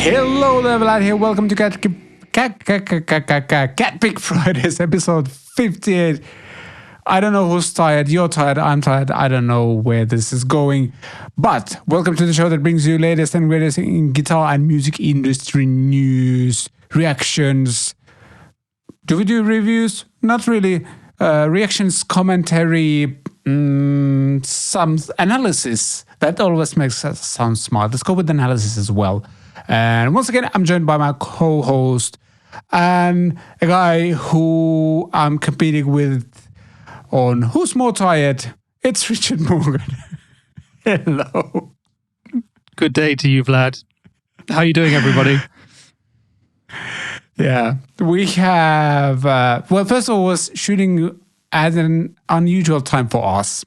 Hello there, Vlad here. Welcome to CatPick Fridays, episode 58. I don't know who's tired. You're tired. I'm tired. I don't know where this is going. But welcome to the show that brings you latest and greatest in guitar and music industry news, reactions. Do we do reviews? Not really. Reactions, commentary, some analysis. That always makes us sound smart. Let's go with analysis as well. And once again, I'm joined by my co-host and a guy who I'm competing with on Who's More Tired. It's Richard Morgan. Hello. Good day to you, Vlad. How are you doing, everybody? Yeah, we have, well, first of all, was shooting at an unusual time for us.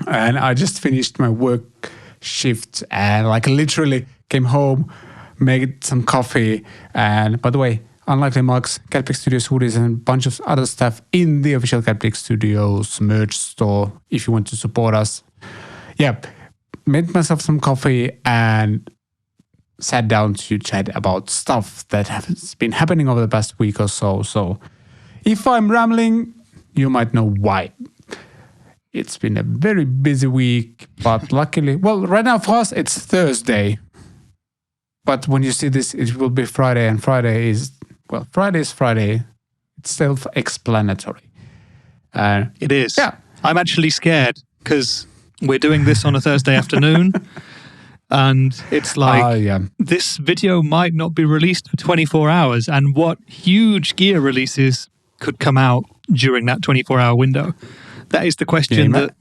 And I just finished my work shift and literally came home, made some coffee. And by the way, Unlikely Mugs, CatPick Studios hoodies, and a bunch of other stuff in the official CatPick Studios merch store if you want to support us. Yeah, made myself some coffee and sat down to chat about stuff that has been happening over the past week or so. So if I'm rambling, you might know why. It's been a very busy week, but luckily, well, right now for us, it's Thursday. But when you see this, it will be Friday, and Friday is Friday. It's self-explanatory. It is. Yeah. I'm actually scared because we're doing this on a Thursday afternoon. And it's like, This video might not be released for 24 hours. And what huge gear releases could come out during that 24-hour window? That is the question that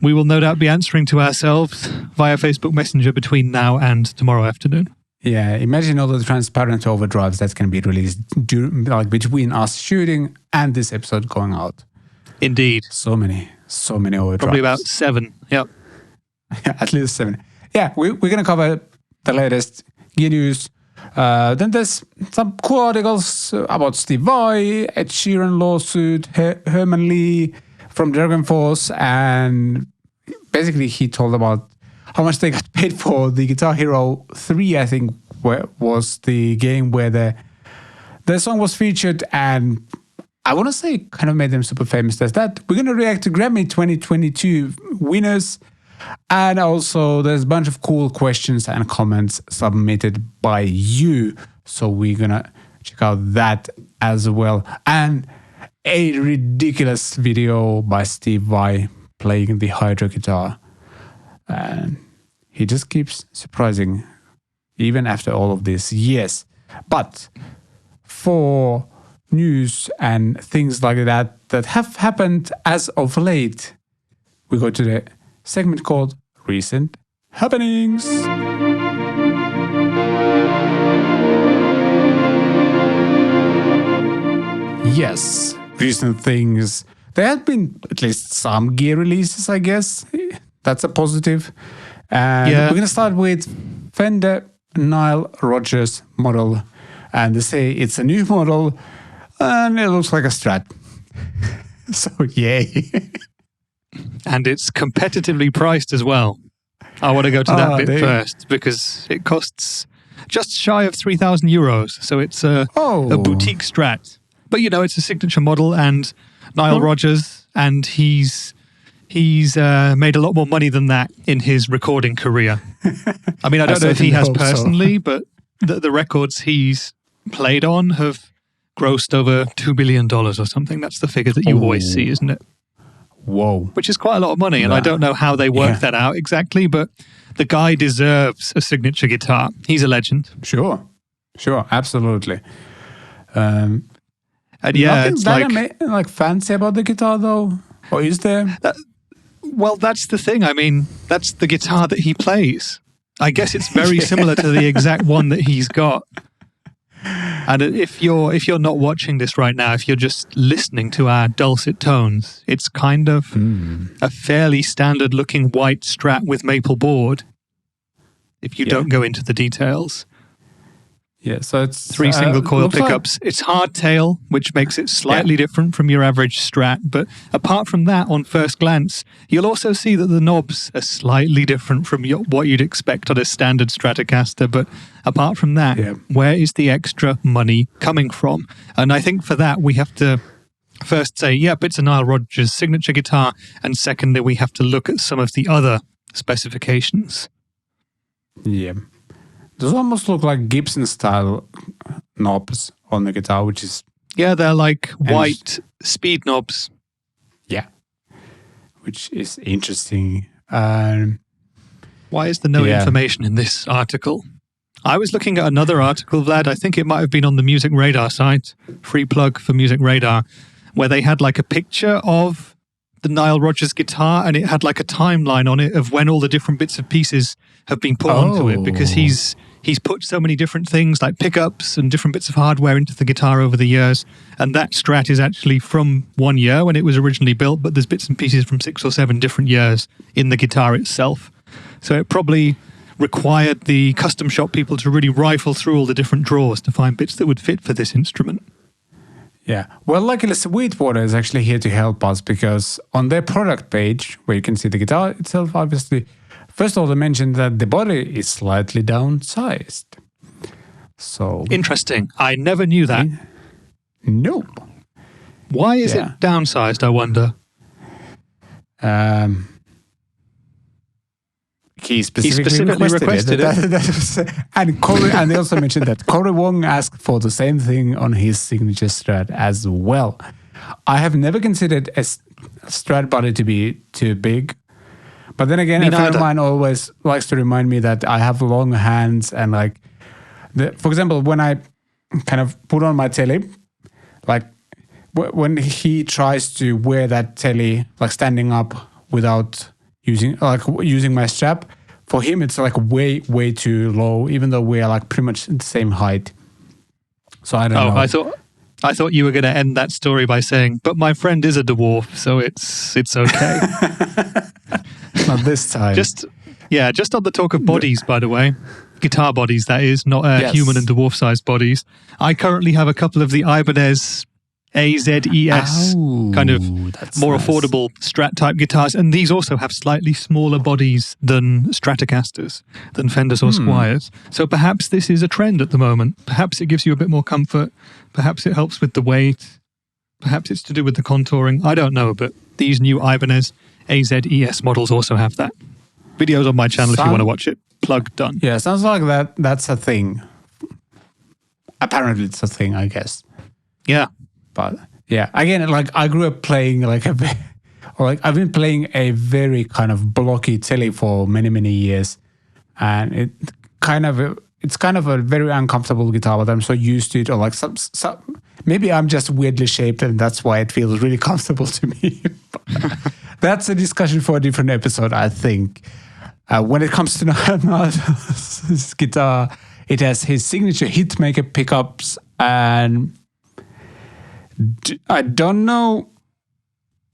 we will no doubt be answering to ourselves via Facebook Messenger between now and tomorrow afternoon. Yeah, imagine all the transparent overdrives that can be released between us shooting and this episode going out. Indeed. So many overdrives. Probably about 7, yep. At least 7. Yeah, we're going to cover the latest gear news. Then there's some cool articles about Steve Vai, Ed Sheeran lawsuit, Herman Lee from Dragonforce, and basically he told about how much they got paid for the Guitar Hero 3, I think, was the game where the song was featured, and I want to say kind of made them super famous. There's that. We're going to react to Grammy 2022 winners, and also there's a bunch of cool questions and comments submitted by you. So we're going to check out that as well. And a ridiculous video by Steve Vai playing the Hydra guitar. And he just keeps surprising even after all of this. Yes. But for news and things like that have happened as of late, we go to the segment called Recent Happenings. Yes, recent things. There have been at least some gear releases, I guess. That's a positive. And we're going to start with Fender Nile Rodgers model. And they say it's a new model and it looks like a Strat. So, yay. And it's competitively priced as well. I want to go to that bit first because it costs just shy of 3,000 euros. So it's a boutique Strat. But, it's a signature model, and Nile Rodgers, and he's made a lot more money than that in his recording career. I mean, I don't know if he has personally, but the records he's played on have grossed over $2 billion or something. That's the figure that you always see, isn't it? Whoa. Which is quite a lot of money, and I don't know how they work that out exactly, but the guy deserves a signature guitar. He's a legend. Sure, absolutely. And yeah, it's like fancy about the guitar though, or is there? Well, that's the thing. I mean, that's the guitar that he plays. I guess it's very similar to the exact one that he's got. And if you're not watching this right now, if you're just listening to our dulcet tones, it's kind of a fairly standard looking white Strat with maple board. If you don't go into the details. Yeah, so it's 3 single coil pickups. It's hardtail, which makes it slightly different from your average Strat. But apart from that, on first glance, you'll also see that the knobs are slightly different from what you'd expect on a standard Stratocaster. But apart from that, where is the extra money coming from? And I think for that, we have to first say, yep, it's a Nile Rodgers signature guitar. And secondly, we have to look at some of the other specifications. Yeah. Those almost look like Gibson style knobs on the guitar, which is... Yeah, they're like white speed knobs. Yeah. Which is interesting. Why is there no information in this article? I was looking at another article, Vlad. I think it might have been on the Music Radar site, free plug for Music Radar, where they had like a picture of the Nile Rodgers guitar, and it had like a timeline on it of when all the different bits and pieces have been put onto it, because he's put so many different things like pickups and different bits of hardware into the guitar over the years. And that Strat is actually from 1 year when it was originally built, but there's bits and pieces from 6 or 7 different years in the guitar itself. So it probably required the custom shop people to really rifle through all the different drawers to find bits that would fit for this instrument. Yeah. Well, luckily Sweetwater is actually here to help us, because on their product page, where you can see the guitar itself, obviously, first of all, they mentioned that the body is slightly downsized. So interesting. I never knew that. No. Why is it downsized, I wonder? He specifically requested it. And they also mentioned that Corey Wong asked for the same thing on his signature Strat as well. I have never considered a Strat body to be too big. But then again, a friend of mine always likes to remind me that I have long hands, and like, for example, when I kind of put on my telly, like when he tries to wear that telly, like standing up without using my strap, for him it's like way too low, even though we are like pretty much the same height. So I don't know. I thought you were going to end that story by saying, but my friend is a dwarf, so it's okay. Not this time. Just on the talk of bodies, by the way, guitar bodies, that is, not human and dwarf-sized bodies. I currently have a couple of the Ibanez AZES, kind of more affordable Strat-type guitars, and these also have slightly smaller bodies than Stratocasters, than Fenders or Squiers. So perhaps this is a trend at the moment. Perhaps it gives you a bit more comfort. Perhaps it helps with the weight. Perhaps it's to do with the contouring. I don't know, but these new Ibanez AZES models also have that. Videos on my channel if you want to watch it. Plug done. Yeah, sounds like that's a thing. Apparently it's a thing, I guess. Yeah. But yeah, again, like I grew up playing I've been playing a very kind of blocky telly for many years, and it's kind of a very uncomfortable guitar, but I'm so used to it. Or like some maybe I'm just weirdly shaped, and that's why it feels really comfortable to me. That's a discussion for a different episode, I think. When it comes to Nile's guitar, it has his signature hitmaker pickups, and I don't know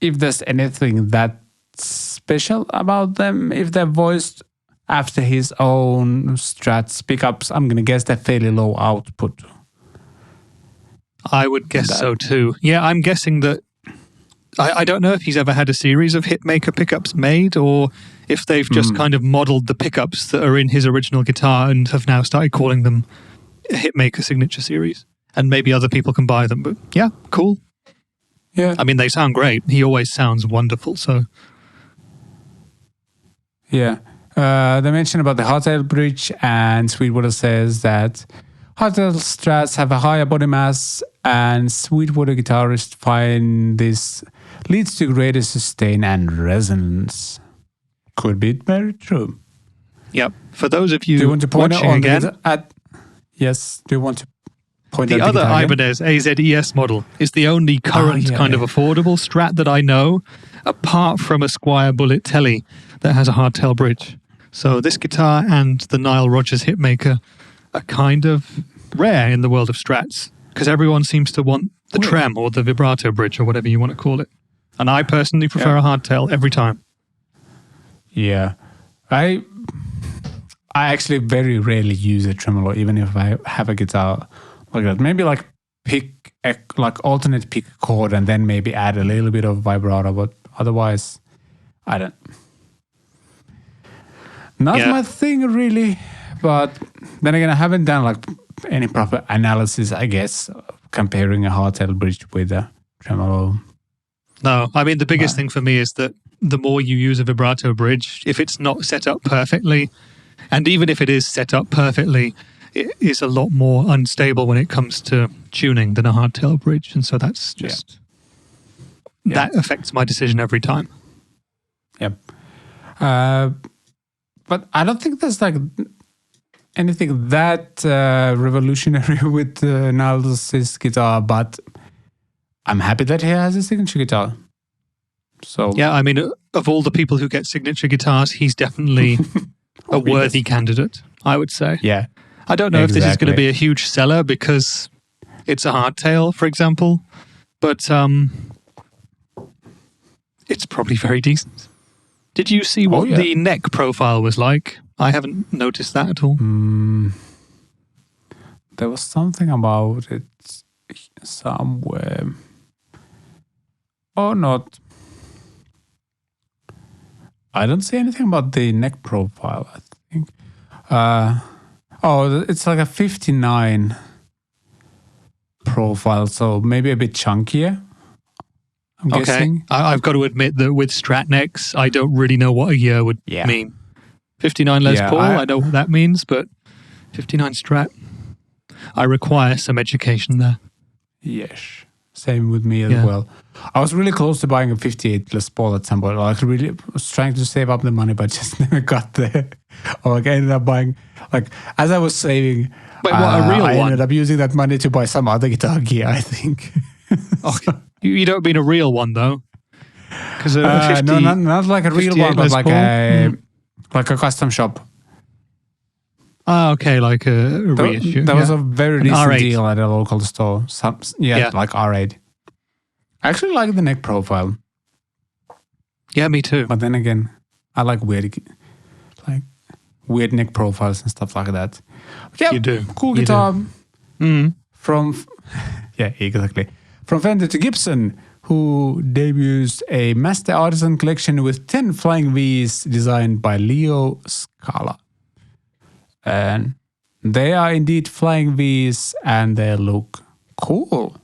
if there's anything that special about them. If they're voiced after his own Strats pickups, I'm going to guess they're fairly low output. I would guess so too. Yeah, I'm guessing that. I don't know if he's ever had a series of hitmaker pickups made, or if they've just kind of modeled the pickups that are in his original guitar and have now started calling them a hitmaker signature series. And maybe other people can buy them, but yeah, cool. Yeah. I mean, they sound great. He always sounds wonderful, so. Yeah. They mentioned about the hardtail bridge, and Sweetwater says that hardtail Strats have a higher body mass, and Sweetwater guitarists find this leads to greater sustain and resonance. Could be very true. Yep. For those of you do you want to point watching on again. Yes. Do you want to point the out other Ibanez AZES model is the only current kind of affordable Strat that I know, apart from a Squier Bullet Telly that has a hardtail bridge. So this guitar and the Nile Rodgers Hitmaker are kind of rare in the world of Strats, because everyone seems to want the trem or the vibrato bridge or whatever you want to call it. And I personally prefer a hardtail every time. Yeah. I actually very rarely use a tremolo, even if I have a guitar like that. Maybe like alternate pick a chord and then maybe add a little bit of vibrato, but otherwise, I don't. Not my thing really, but then again, I haven't done like any proper analysis, I guess, comparing a hardtail bridge with a tremolo. No, I mean, the biggest thing for me is that the more you use a vibrato bridge, if it's not set up perfectly, and even if it is set up perfectly, it is a lot more unstable when it comes to tuning than a hardtail bridge. And so that's just, that affects my decision every time. Yep. But I don't think there's like anything that revolutionary with Nile's guitar, but I'm happy that he has a signature guitar. So yeah, I mean, of all the people who get signature guitars, he's definitely a worthy candidate, I would say. Yeah. I don't know if this is going to be a huge seller because it's a hardtail, for example, but it's probably very decent. Did you see what the neck profile was like? I haven't noticed that at all. There was something about it somewhere. Or not. I don't see anything about the neck profile, I think. It's like a 59 profile, so maybe a bit chunkier. I'm guessing. I've got to admit that with Strat necks, I don't really know what a year would mean. 59 Les Paul, I know what that means, but 59 Strat, I require some education there. Yes, same with me as well. I was really close to buying a 58 Les Paul at some point. Like really was trying to save up the money, but just never got there. Or like I ended up buying, like as I was saving, a real one? I ended up using that money to buy some other guitar gear, I think. You don't mean a real one though? Because no, not like a real one, but like a custom shop. Ah, okay, like a reissue. That was a very decent R8 deal at a local store. Like R8. I actually like the neck profile. Yeah, me too. But then again, I like weird neck profiles and stuff like that. But yeah, you do. Cool guitar. From exactly. From Fender to Gibson, who debuts a Master Artisan collection with 10 flying Vs designed by Leo Scala. And they are indeed flying Vs and they look cool.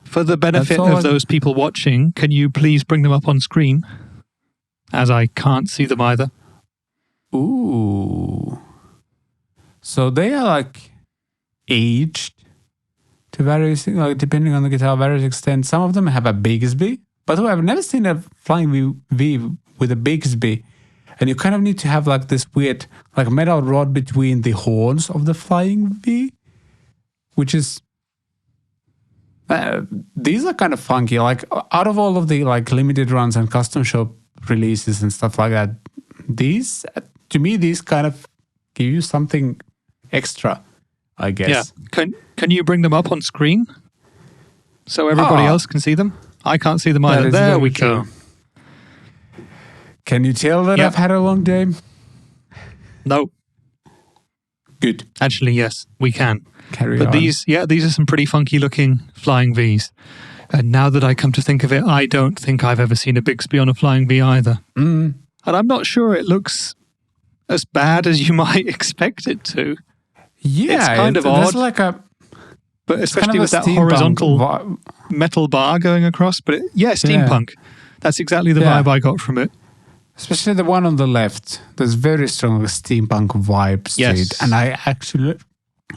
For the benefit of those people watching, can you please bring them up on screen? As I can't see them either. Ooh. So they are like aged to various, like depending on the guitar, various extent. Some of them have a Bigsby, but I've never seen a flying V with a Bigsby. And you kind of need to have like this weird, like metal rod between the horns of the flying V, which is, these are kind of funky. Like out of all of the like limited runs and custom shop releases and stuff like that, these, to me, these kind of give you something extra, I guess. Yeah. Can you bring them up on screen so everybody else can see them? I can't see them either. There we go. Can you tell that I've had a long day? No. Good. Actually, yes, we can. Carry on. These are some pretty funky looking flying Vs. And now that I come to think of it, I don't think I've ever seen a Bigsby on a flying V either. And I'm not sure it looks as bad as you might expect it to. Yeah, it's kind of odd. But especially with that horizontal metal bar going across. But steampunk. That's exactly the vibe I got from it. Especially the one on the left. There's very strong steampunk vibes to it. And I actually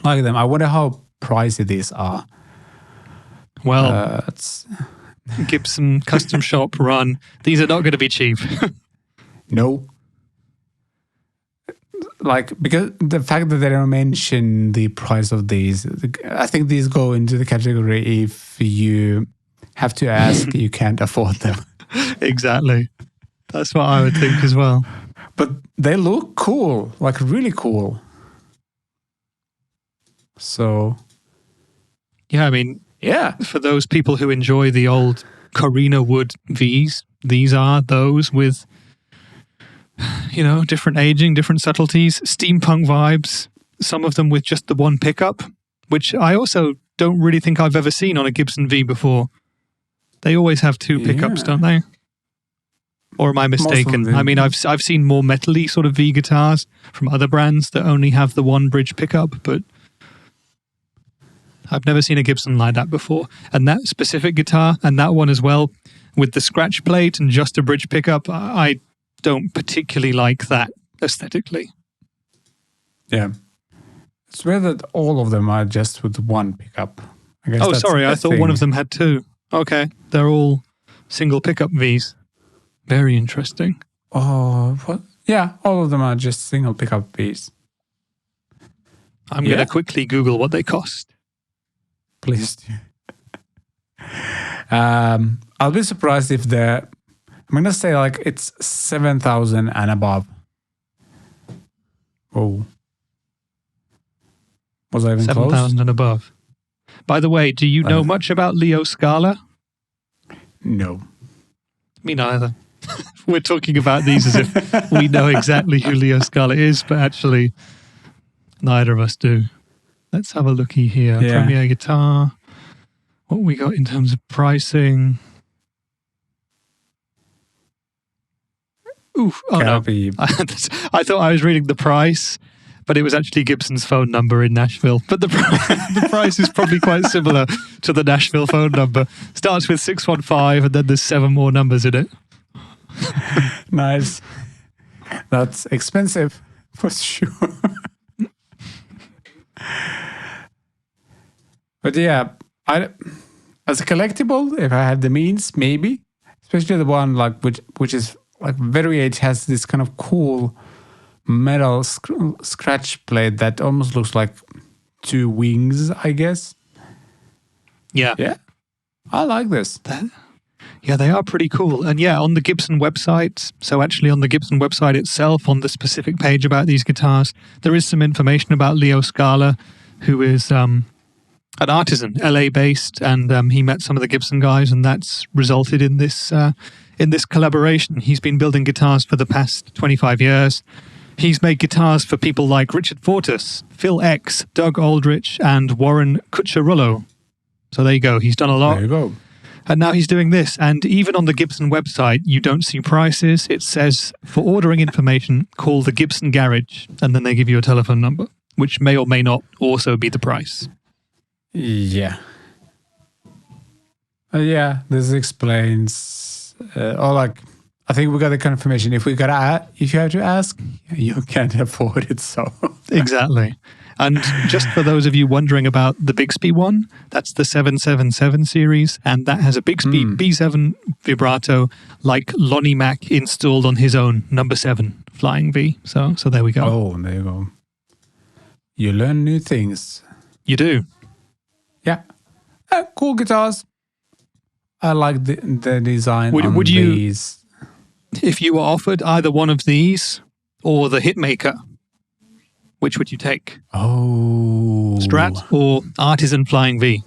like them. I wonder how pricey these are. Well, Gibson custom shop run. These are not going to be cheap. No. Like, because the fact that they don't mention the price of these, I think these go into the category if you have to ask, you can't afford them. Exactly. That's what I would think as well. But they look cool, like really cool. So. Yeah, I mean, for those people who enjoy the old Corina Wood Vs, these are those with different aging, different subtleties, steampunk vibes, some of them with just the one pickup, which I also don't really think I've ever seen on a Gibson V before. They always have two pickups, don't they? Or am I mistaken? I mean, I've seen more metal-y sort of V guitars from other brands that only have the one bridge pickup, but I've never seen a Gibson like that before. And that specific guitar, and that one as well, with the scratch plate and just a bridge pickup, I don't particularly like that aesthetically. Yeah. It's weird that all of them are just with one pickup. I guess sorry, I thought one of them had two. Okay, they're all single pickup Vs. Very interesting. Oh, what? Yeah, all of them are just single pickup Vs. I'm going to quickly Google what they cost. Please do. I'll be surprised if I'm going to say like it's 7,000 and above. Oh. Was I even 7,000 and above. By the way, do you know much about Leo Scala? No. Me neither. We're talking about these as if we know exactly who Leo Scala is, but actually neither of us do. Let's have a looky here. Yeah. Premier Guitar. What we got in terms of pricing? Ooh, oh no. I thought I was reading the price, but it was actually Gibson's phone number in Nashville. But the price is probably quite similar to the Nashville phone number. Starts with 615 and then there's 7 more numbers in it. Nice. That's expensive for sure. But yeah, as a collectible, if I had the means, maybe. Especially the one like which is like very age, has this kind of cool metal scratch plate that almost looks like 2 wings, I guess. Yeah. Yeah. I like this. Yeah, they are pretty cool. And yeah, on the Gibson website, so actually on the Gibson website itself, on the specific page about these guitars, there is some information about Leo Scala, who is an artisan, LA-based, and he met some of the Gibson guys, and that's resulted in this collaboration. He's been building guitars for the past 25 years. He's made guitars for people like Richard Fortus, Phil X, Doug Aldrich, and Warren Cucciarullo. So there you go. He's done a lot. There you go. And now he's doing this. And even on the Gibson website, you don't see prices. It says, for ordering information, call the Gibson Garage. And then they give you a telephone number, which may or may not also be the price. Yeah. This explains... or like, I think we got the confirmation. If you have to ask, you can't afford it, so... Exactly. And just for those of you wondering about the Bixby one, that's the 777 series, and that has a Bixby B7 vibrato like Lonnie Mack installed on his own number 7 Flying V. So there we go. Oh, there you go. You learn new things. You do. Yeah. Cool guitars. I like the design would you, these. If you were offered either one of these or the Hitmaker, which would you take? Oh. Strat or Artisan Flying V?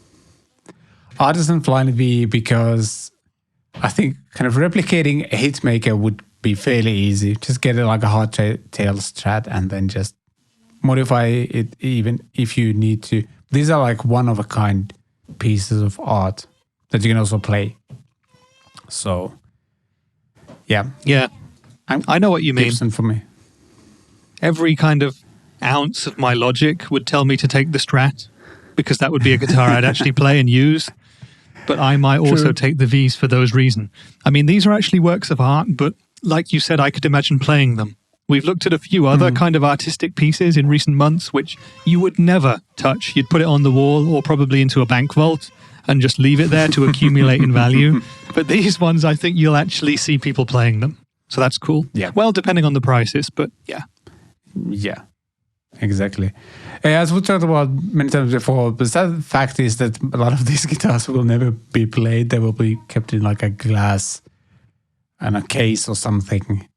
Artisan Flying V, because I think kind of replicating a Hitmaker would be fairly easy. Just get it like a hardtail Strat and then just modify it even if you need to. These are like one-of-a-kind pieces of art that you can also play. So, yeah. Yeah. I know what you mean. Gibson for me. Every kind of ounce of my logic would tell me to take the Strat, because that would be a guitar I'd actually play and use. But I might also take the Vs for those reasons. I mean, these are actually works of art, but like you said, I could imagine playing them. We've looked at a few other kind of artistic pieces in recent months, which you would never touch. You'd put it on the wall or probably into a bank vault and just leave it there to accumulate in value. But these ones, I think you'll actually see people playing them. So that's cool. Yeah. Well, depending on the prices, but yeah. Yeah, exactly. As we talked about many times before, the sad fact is that a lot of these guitars will never be played. They will be kept in like a glass and a case or something.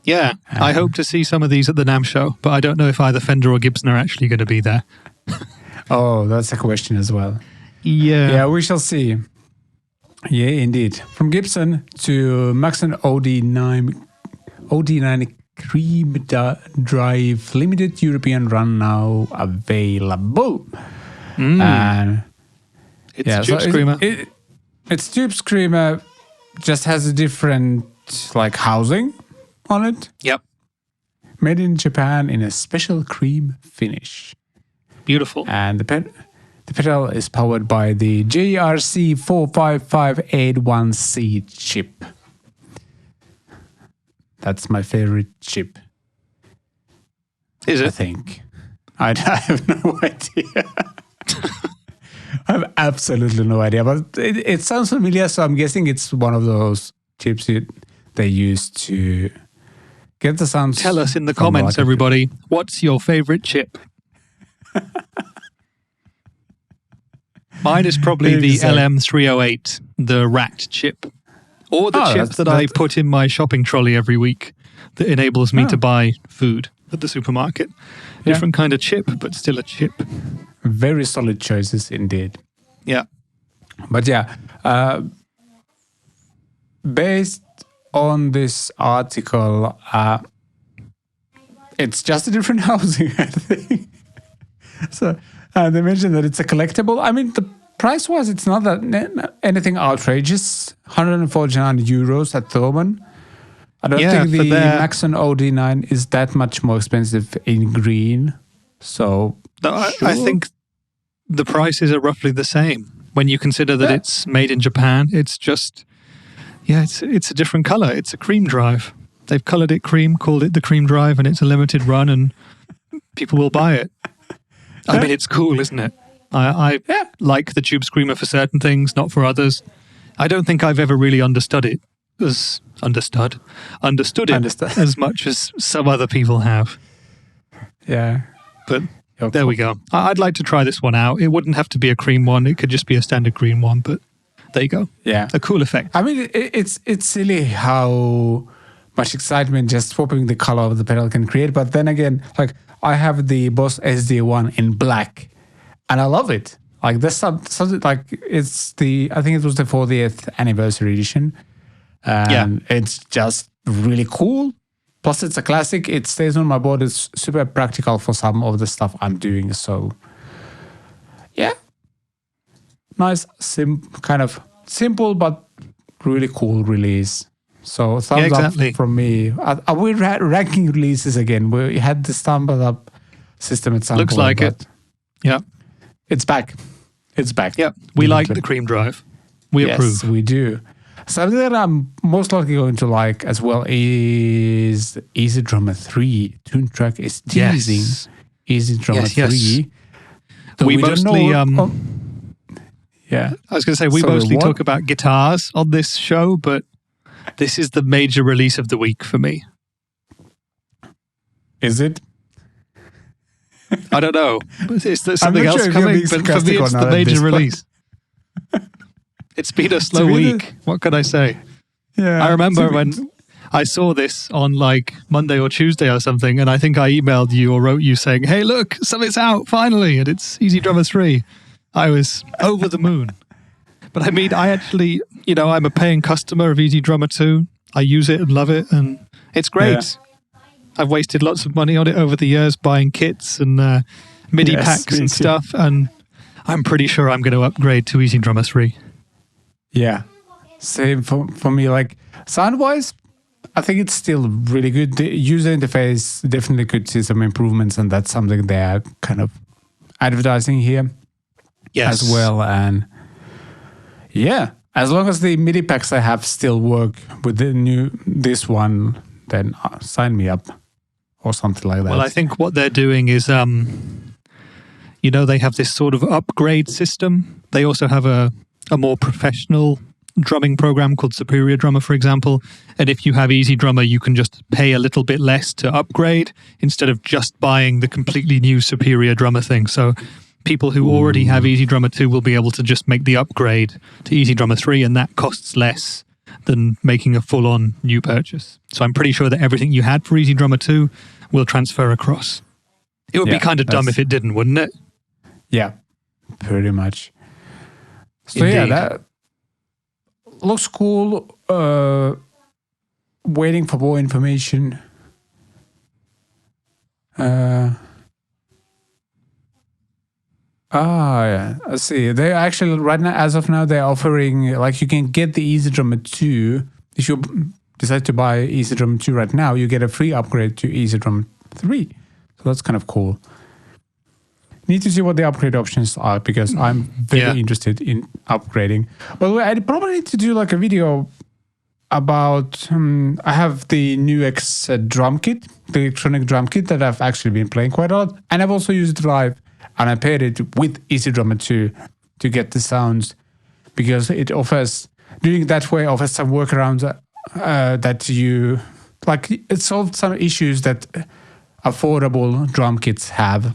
Yeah, I hope to see some of these at the NAMM show, but I don't know if either Fender or Gibson are actually going to be there. Oh, that's a question as well. Yeah. Yeah, we shall see. Yeah, indeed. From Gibson to Maxon OD9 OD9 Creamdrive limited European run now available. And it's Tube Screamer. It's Tube Screamer, just has a different like housing on it. Yep. Made in Japan in a special cream finish. Beautiful. And the pedal is powered by the JRC 45581C chip. That's my favorite chip. Is it? I think. I have no idea. I have absolutely no idea, but it sounds familiar, so I'm guessing it's one of those chips they use to get the sounds. Tell us in the comments, everybody, what's your favorite chip? Mine is probably the LM308, the racked chip. Or the chip that I put in my shopping trolley every week that enables me to buy food at the supermarket. Different kind of chip, but still a chip. Very solid choices indeed. Yeah. But yeah, based on this article, it's just a different housing, I think. So they mentioned that it's a collectible. I mean, the price-wise, it's not that anything outrageous. 149 euros at the moment. I don't think the Maxon OD9 is that much more expensive in green. So I think the prices are roughly the same. When you consider that it's made in Japan, it's just, it's a different color. It's a Creamdrive. They've colored it cream, called it the Creamdrive, and it's a limited run, and people will buy it. I mean, it's cool, isn't it? I like the Tube Screamer for certain things, not for others. I don't think I've ever really understood it as much as some other people have. Yeah. But there we go. I'd like to try this one out. It wouldn't have to be a cream one. It could just be a standard green one, but there you go. Yeah. A cool effect. I mean, it's silly how much excitement just swapping the color of the pedal can create. But then again, like I have the Boss SD1 in black and I love it. Like there's something like I think it was the 40th anniversary edition. And it's just really cool. Plus, it's a classic. It stays on my board. It's super practical for some of the stuff I'm doing. So, yeah. Nice, kind of simple, but really cool release. So, thumbs up from me. Are we ranking releases again? We had this thumbs up system at some point. Looks like it. Yeah. It's back. It's back. Yeah. We like the Creamdrive. We approve. Yes, we do. Something that I'm most likely going to like as well is EzDrummer 3. TOONTRACK is teasing EzDrummer 3. We mostly, I was going to say, we mostly talk about guitars on this show, but this is the major release of the week for me. Is it? I don't know. Is there something else coming? But for me, it's the major release. It's been a slow week. What could I say? Yeah, I remember when I saw this on like Monday or Tuesday or something, and I think I emailed you or wrote you saying, "Hey, look, something's out finally, and it's EzDrummer 3." I was over the moon. But I mean, I actually, I'm a paying customer of EzDrummer 2. I use it and love it, and it's great. Yeah. I've wasted lots of money on it over the years buying kits and MIDI packs and stuff, and I'm pretty sure I'm going to upgrade to EzDrummer 3. Yeah, same for me. Like sound-wise, I think it's still really good. The user interface definitely could see some improvements, and that's something they are kind of advertising here as well. And yeah, as long as the MIDI packs I have still work with this one, then sign me up or something like that. Well, I think what they're doing is, they have this sort of upgrade system. They also have a more professional drumming program called Superior Drummer, for example. And if you have EzDrummer, you can just pay a little bit less to upgrade instead of just buying the completely new Superior Drummer thing. So people who already have EzDrummer 2 will be able to just make the upgrade to EzDrummer 3, and that costs less than making a full-on new purchase. So I'm pretty sure that everything you had for EzDrummer 2 will transfer across. It would be kind of dumb if it didn't, wouldn't it? Yeah, pretty much. So Indeed. that looks cool. waiting for more information. Yeah. Let's see. They actually right now, as of now, they're offering like you can get the EzDrummer 2 if you decide to buy EzDrummer 2 right now. You get a free upgrade to EzDrummer 3. So that's kind of cool. Need to see what the upgrade options are because I'm very interested in upgrading. But I probably need to do like a video about. I have the NUX drum kit, the electronic drum kit that I've actually been playing quite a lot, and I've also used it live. And I paired it with EzDrummer 2 to get the sounds because it offers, doing it that way offers some workarounds that you, like it solved some issues that affordable drum kits have.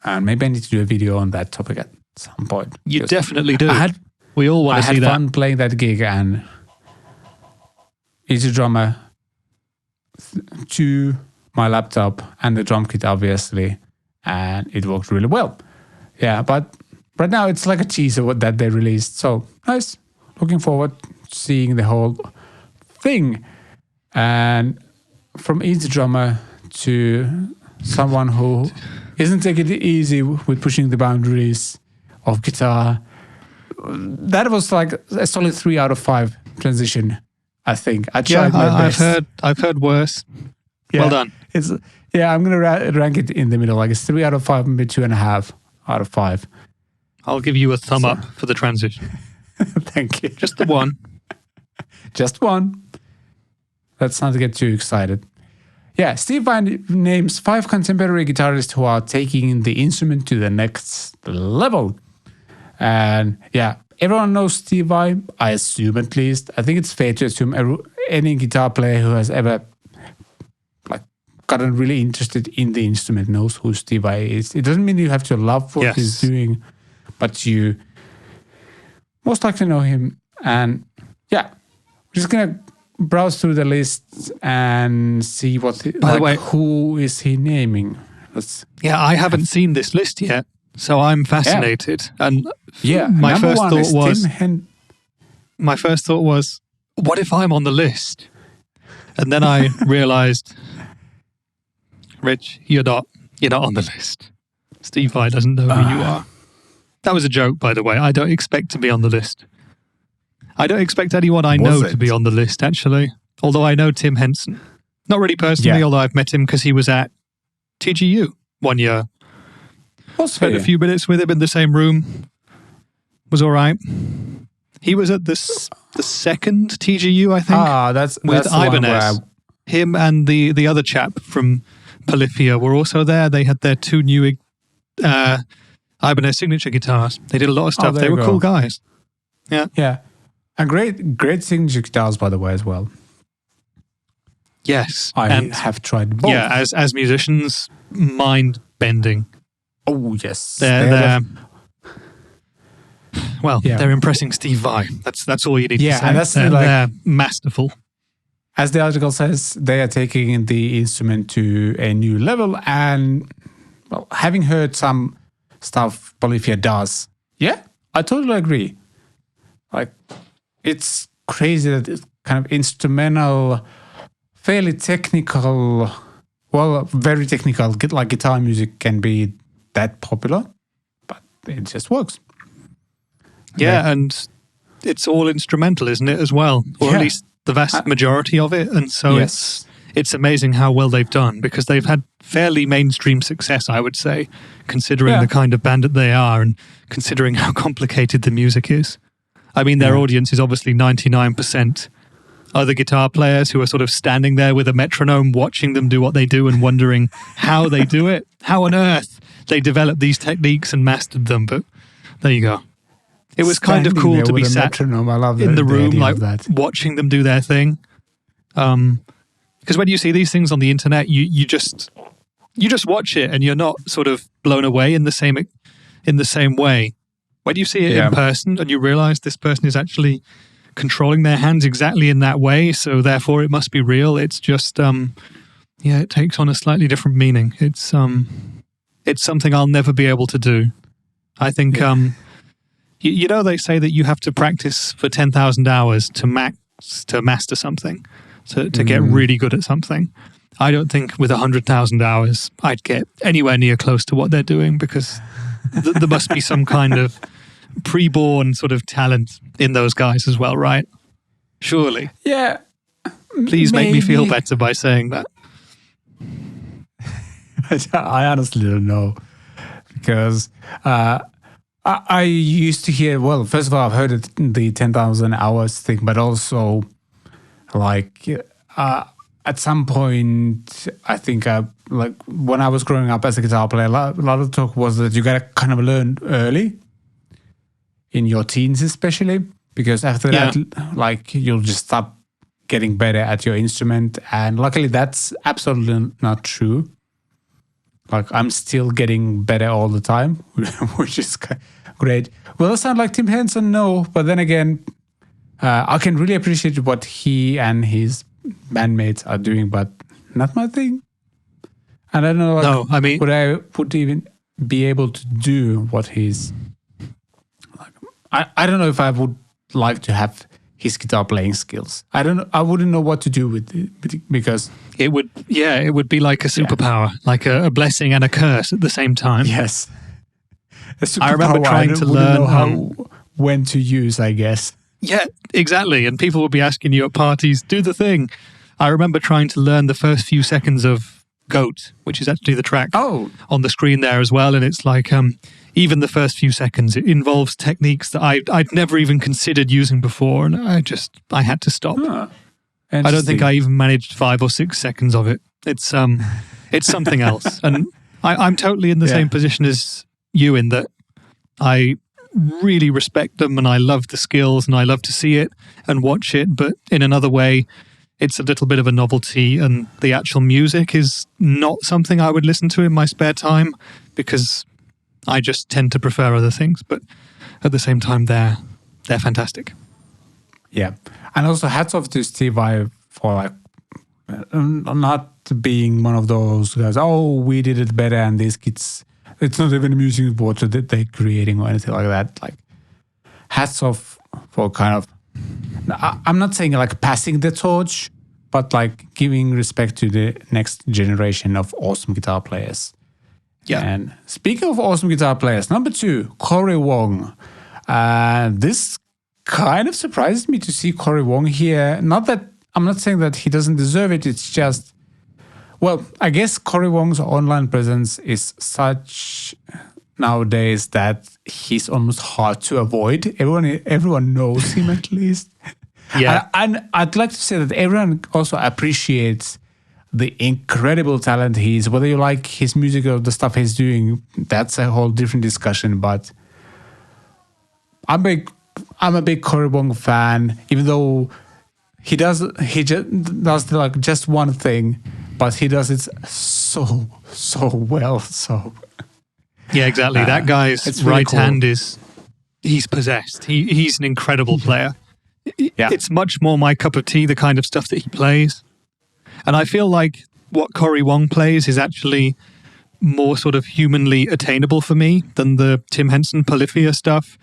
And maybe I need to do a video on that topic at some point. You definitely do. We all want to see that. I had fun playing that gig and EzDrummer 2, my laptop and the drum kit obviously. And it worked really well. Yeah, but right now it's like a teaser that they released. So nice. Looking forward to seeing the whole thing. And from EzDrummer to someone who isn't taking it easy with pushing the boundaries of guitar. That was like a solid 3 out of 5 transition, I think. I tried my best. I've heard worse. Yeah, well done. I'm going to rank it in the middle. Like it's 3 out of 5, maybe 2.5 out of 5. I'll give you a thumb up for the transition. Thank you. Just the one. Just one. Let's not get too excited. Yeah, Steve Vai names 5 contemporary guitarists who are taking the instrument to the next level. And yeah, everyone knows Steve Vai, I assume at least. I think it's fair to assume any guitar player who has ever gotten really interested in the instrument knows who Steve Vai is. It doesn't mean you have to love what he's doing, but you most likely know him. And yeah, we're just going to browse through the list and see what. By the way, who is he naming? I haven't seen this list yet, so I'm fascinated. Yeah. And my first thought was, what if I'm on the list? And then I realized, Rich, you're not on the list. Steve Vai doesn't know who you are. That was a joke, by the way. I don't expect to be on the list. I don't expect anyone I know to be on the list, actually. Although I know Tim Henson. Not really personally, although I've met him because he was at TGU one year. Spent a few minutes with him in the same room. Was all right. He was at the second TGU, I think. With Ibanez. Him and the other chap from Polyphia were also there. They had their 2 new Ibanez signature guitars. They did a lot of stuff. They were cool guys. Yeah. Yeah. And great signature guitars, by the way, as well. Yes. I have tried both. Yeah, as musicians, mind-bending. Oh, yes. They're impressing Steve Vai. That's all you need to say. And that's they're masterful. As the article says, they are taking the instrument to a new level. And having heard some stuff Polyphia does, I totally agree. Like, it's crazy that it's kind of instrumental, fairly technical, very technical, like guitar music can be that popular, but it just works. Yeah, and it's all instrumental, isn't it, as well? Or at least the vast majority of it. And so it's amazing how well they've done because they've had fairly mainstream success, I would say, considering the kind of band that they are and considering how complicated the music is. I mean, their audience is obviously 99% other guitar players who are sort of standing there with a metronome watching them do what they do and wondering how they do it, how on earth they developed these techniques and mastered them. But there you go. It was kind of cool to be sat in the room, like watching them do their thing. Because when you see these things on the internet, you just watch it and you're not sort of blown away in the same way. When you see it in person and you realize this person is actually controlling their hands exactly in that way, so therefore it must be real. It's just, it takes on a slightly different meaning. It's something I'll never be able to do. I think, they say that you have to practice for 10,000 hours to master something. to get really good at something. I don't think with 100,000 hours I'd get anywhere near close to what they're doing, because there must be some kind of pre-born sort of talent in those guys as well, right? Surely. Yeah. Please make me feel better by saying that. I honestly don't know, because I used to hear, well, first of all, I've heard the 10,000 hours thing, but also like at some point, I think like when I was growing up as a guitar player, a lot of talk was that you got to kind of learn early in your teens, especially, because after that, like you'll just stop getting better at your instrument. And luckily that's absolutely not true. Like I'm still getting better all the time, which is great. Will I sound like Tim Henson? No, but then again, I can really appreciate what he and his bandmates are doing, but not my thing. And I don't know. Like, no, I mean, would even be able to do what he's like. I don't know if I would like to have his guitar playing skills. I wouldn't know what to do with it, because it would be like a superpower, like a blessing and a curse at the same time. Yes. I remember trying to learn when to use, I guess. Yeah, exactly. And people would be asking you at parties, do the thing. I remember trying to learn the first few seconds of Goat, which is actually the track on the screen there as well. And it's like, even the first few seconds, it involves techniques that I'd never even considered using before. And I had to stop. I don't think I even managed 5 or 6 seconds of it. It's something else. And I'm totally in the same position as you, in that I really respect them and I love the skills and I love to see it and watch it. But in another way, it's a little bit of a novelty, and the actual music is not something I would listen to in my spare time, because I just tend to prefer other things. But at the same time, they're fantastic. Yeah. And also hats off to Steve Vai for like not being one of those guys, we did it better and these kids, it's not even a music report that they're creating or anything like that. Like hats off for kind of, I'm not saying like passing the torch, but like giving respect to the next generation of awesome guitar players. Yeah. And speaking of awesome guitar players, number 2, Corey Wong. This kind of surprised me to see Corey Wong here. Not that I'm not saying that he doesn't deserve it. It's just, well, I guess Corey Wong's online presence is such nowadays that he's almost hard to avoid. Everyone knows him at least. Yeah. And I'd like to say that everyone also appreciates the incredible talent he is. Whether you like his music or the stuff he's doing, that's a whole different discussion. But I'm a big Corey Wong fan, even though he just does like just one thing, but he does it so well. So yeah, exactly. That guy's right hand he's possessed. He's an incredible player. Yeah. It's much more my cup of tea, the kind of stuff that he plays. And I feel like what Corey Wong plays is actually more sort of humanly attainable for me than the Tim Henson Polyphia stuff.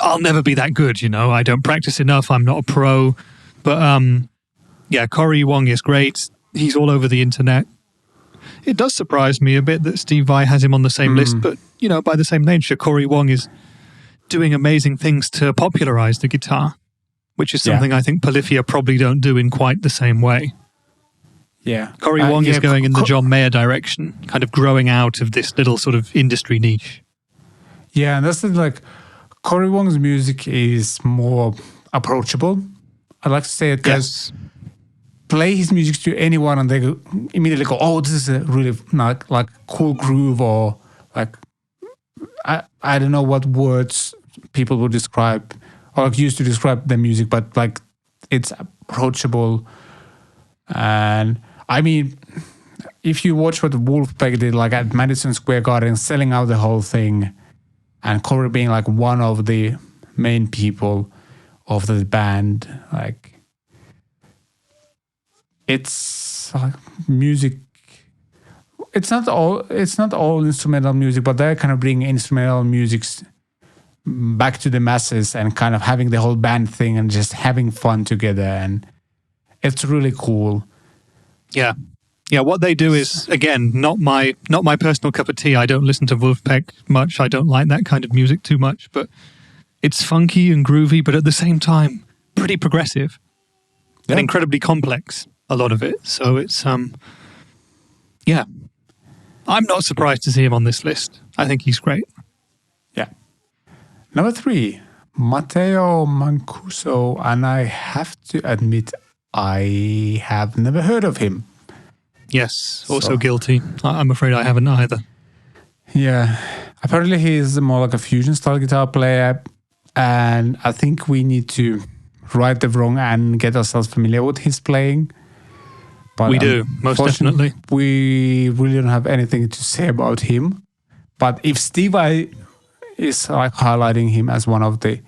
I'll never be that good, I don't practice enough. I'm not a pro. But yeah, Corey Wong is great. He's all over the internet. It does surprise me a bit that Steve Vai has him on the same list, but, by the same nature, Corey Wong is doing amazing things to popularize the guitar, which is something I think Polyphia probably don't do in quite the same way. Yeah. Corey Wong is going in the John Mayer direction, kind of growing out of this little sort of industry niche. Yeah, and that's the, like, Corey Wong's music is more approachable. I'd like to say it because play his music to anyone and they immediately go, this is a really like cool groove, or like, I don't know what words people would describe or like used to describe the music, but like it's approachable. And I mean, if you watch what Wolfpack did like at Madison Square Garden, selling out the whole thing, and Corey being like one of the main people of the band, like it's like music. It's not all instrumental music, but they're kind of bringing instrumental music back to the masses and kind of having the whole band thing and just having fun together. And it's really cool. Yeah. Yeah, what they do is, again, not my personal cup of tea. I don't listen to Wolfpack much. I don't like that kind of music too much, but it's funky and groovy, but at the same time, pretty progressive and incredibly complex, a lot of it. So it's, yeah. I'm not surprised to see him on this list. I think he's great. Yeah. Number 3, Matteo Mancuso, and I have to admit, I have never heard of him. Yes, also guilty. I'm afraid I haven't either. Yeah. Apparently he's more like a fusion-style guitar player, and I think we need to right the wrong and get ourselves familiar with his playing. But we do, most definitely. We really don't have anything to say about him. But if Steve Vai is like highlighting him as one of the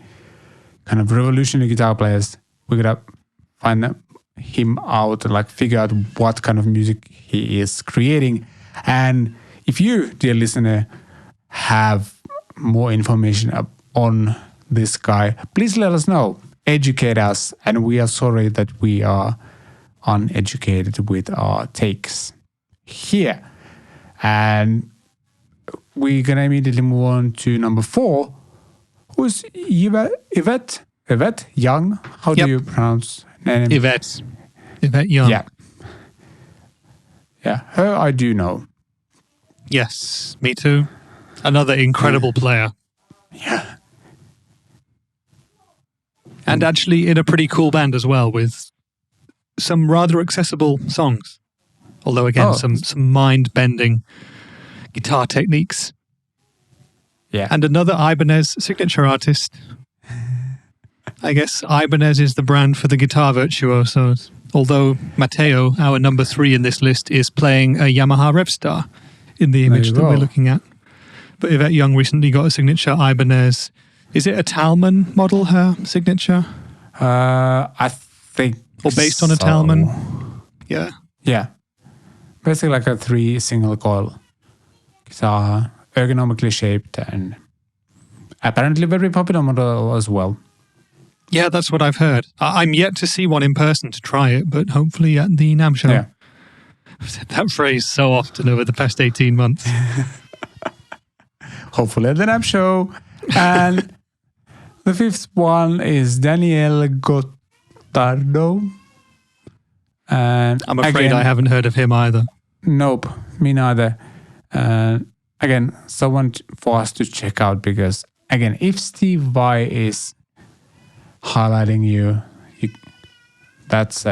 kind of revolutionary guitar players, we're gonna find him out and like figure out what kind of music he is creating. And if you, dear listener, have more information on this guy, please let us know. Educate us, and we are sorry that we are uneducated with our takes here. And we're gonna immediately move on to number 4, who's Yvette Young. How do you pronounce name? Yvette Young. Yeah, her I do know. Yes, me too. Another incredible player. Yeah. And actually in a pretty cool band as well, with some rather accessible songs. Although again, some mind-bending guitar techniques. Yeah. And another Ibanez signature artist. I guess Ibanez is the brand for the guitar virtuosos. Although Matteo, our number 3 in this list, is playing a Yamaha Revstar in the image that we're looking at. But Yvette Young recently got a signature Ibanez. Is it a Talman model, her signature? I think Or based on a Talman? Yeah. Yeah. Basically like a 3 single coil guitar, ergonomically shaped, and apparently very popular model as well. Yeah, that's what I've heard. I'm yet to see one in person to try it, but hopefully at the NAMM show. Yeah. I've said that phrase so often over the past 18 months. Hopefully at the NAMM show. And the 5th one is Daniel Gottardo. And I'm afraid I haven't heard of him either. Nope, me neither. Again, someone for us to check out, because again, if Steve Vai is highlighting you, that's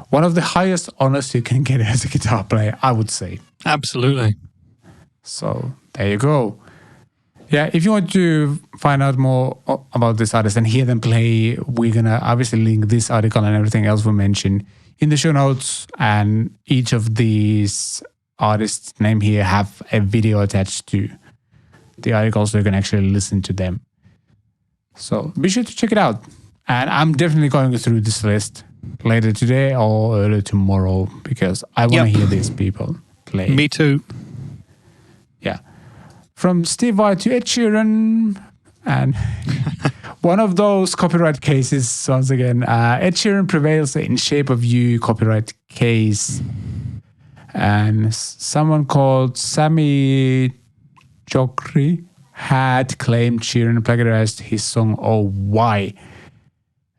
one of the highest honors you can get as a guitar player, I would say. Absolutely. So there you go. Yeah, if you want to find out more about this artist and hear them play, we're gonna obviously link this article and everything else we mentioned in the show notes, and each of these artists' name here have a video attached to the article, so you can actually listen to them. So be sure to check it out. And I'm definitely going through this list later today or early tomorrow, because I want to hear these people play. Me too. Yeah. From Steve Vai to Ed Sheeran, and one of those copyright cases, once again, Ed Sheeran Prevails in Shape of You copyright case. And someone called Sammy Chokri had claimed Sheeran plagiarized his song Oh Why.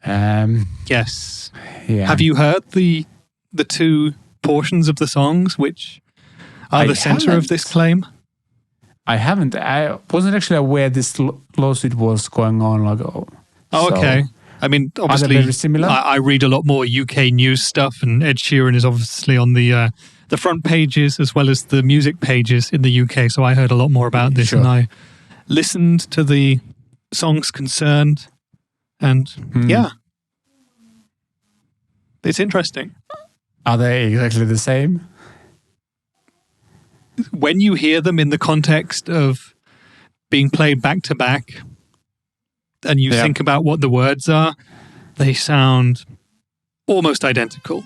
Yes. Yeah. Have you heard the 2 portions of the songs which are the center of this claim? I haven't. I wasn't actually aware this lawsuit was going on. Okay. I mean, obviously, very similar? I read a lot more UK news stuff, and Ed Sheeran is obviously on the front pages as well as the music pages in the UK. So I heard a lot more about this, and I listened to the songs concerned, and it's interesting. Are they exactly the same? When you hear them in the context of being played back to back, and you think about what the words are, they sound almost identical.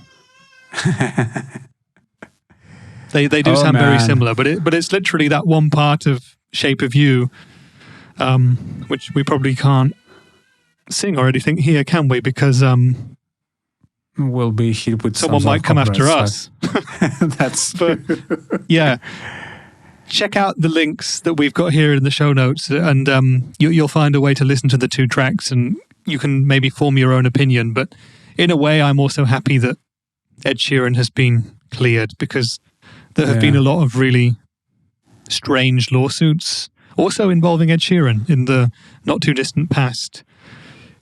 They do sound very similar, but it's literally that one part of Shape of You, which we probably can't sing or anything here, can we? Because will be hit with someone might come after us. That's but yeah. Check out the links that we've got here in the show notes, and you'll find a way to listen to the 2 tracks, and you can maybe form your own opinion. But in a way, I'm also happy that Ed Sheeran has been cleared, because there have been a lot of really strange lawsuits also involving Ed Sheeran in the not too distant past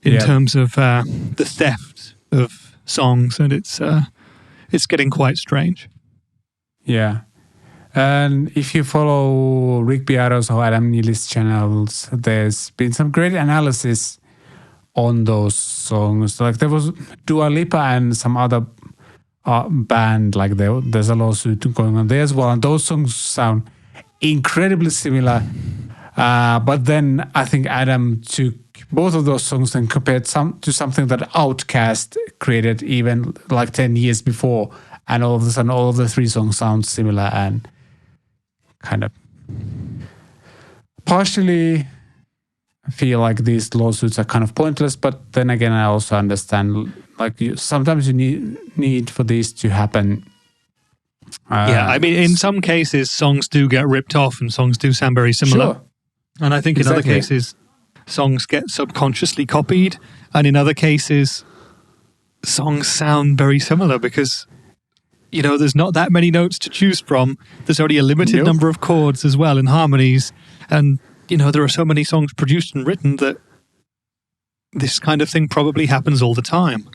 in terms of the theft of songs, and it's getting quite strange. Yeah. And if you follow Rick Beato's or Adam Neely's channels, there's been some great analysis on those songs. Like there was Dua Lipa and some other band, like there's a lawsuit going on there as well. And those songs sound incredibly similar. But then I think Adam took both of those songs and compared to something that Outkast created even like 10 years before. And all of a sudden, all of the 3 songs sound similar, and kind of partially feel like these lawsuits are kind of pointless. But then again, I also understand, like sometimes you need for these to happen. I mean, in some cases, songs do get ripped off and songs do sound very similar. Sure. And I think in other cases, songs get subconsciously copied. And in other cases, songs sound very similar because, you know, there's not that many notes to choose from. There's only a limited number of chords as well and harmonies. And, you know, there are so many songs produced and written that this kind of thing probably happens all the time.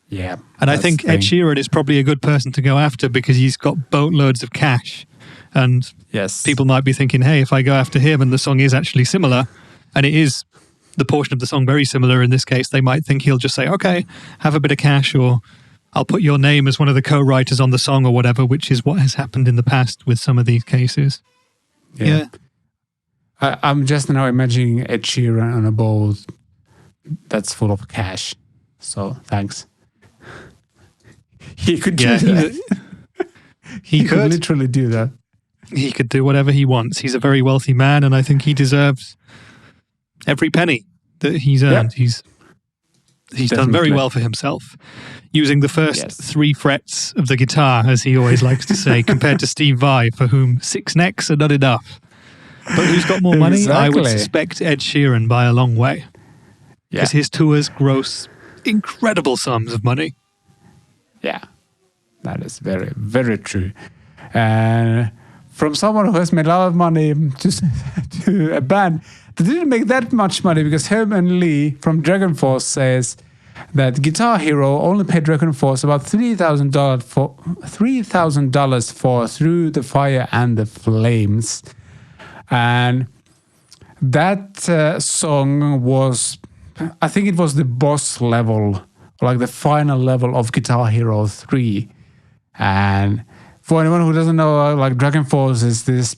Yeah. And I think Ed Sheeran is probably a good person to go after because he's got boatloads of cash. And people might be thinking, hey, if I go after him and the song is actually similar, and it is the portion of the song very similar in this case, they might think he'll just say, okay, have a bit of cash, or I'll put your name as one of the co-writers on the song or whatever, which is what has happened in the past with some of these cases. Yeah. I'm just now imagining Ed Sheeran on a boat that's full of cash. So thanks. He could do that. He could literally do that. He could do whatever he wants. He's a very wealthy man, and I think he deserves every penny that he's earned. Yeah. He's done very well for himself, using the first 3 frets of the guitar, as he always likes to say, compared to Steve Vai, for whom 6 necks are not enough. But who's got more money? Exactly. I would suspect Ed Sheeran by a long way. Because his tours gross incredible sums of money. Yeah, that is very, very true. And from someone who has made a lot of money to a band that didn't make that much money, because Herman Lee from Dragonforce says that Guitar Hero only paid Dragonforce about $3,000 for Through the Fire and the Flames. And that song was, I think it was the boss level, like the final level of Guitar Hero 3. And for anyone who doesn't know, like Dragonforce is this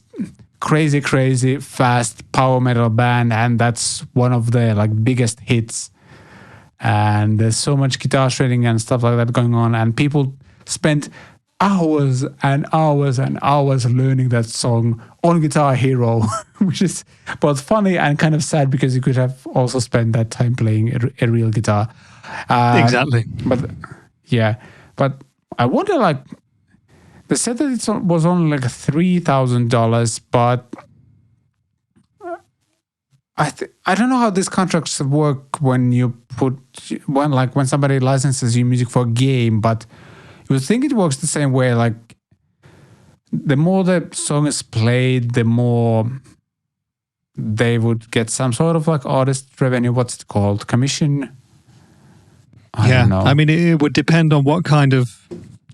crazy, fast power metal band, and that's one of their like biggest hits. And there's so much guitar shredding and stuff like that going on, and people spent hours and hours and hours learning that song on Guitar Hero, which is both funny and kind of sad because you could have also spent that time playing a real guitar. Exactly. But I wonder, like, they said that it was only like $3,000, but I don't know how these contracts work when when somebody licenses your music for a game, but you would think it works the same way. Like, the more the song is played, the more they would get some sort of like artist revenue. What's it called? Commission? I don't know. I mean, it would depend on what kind of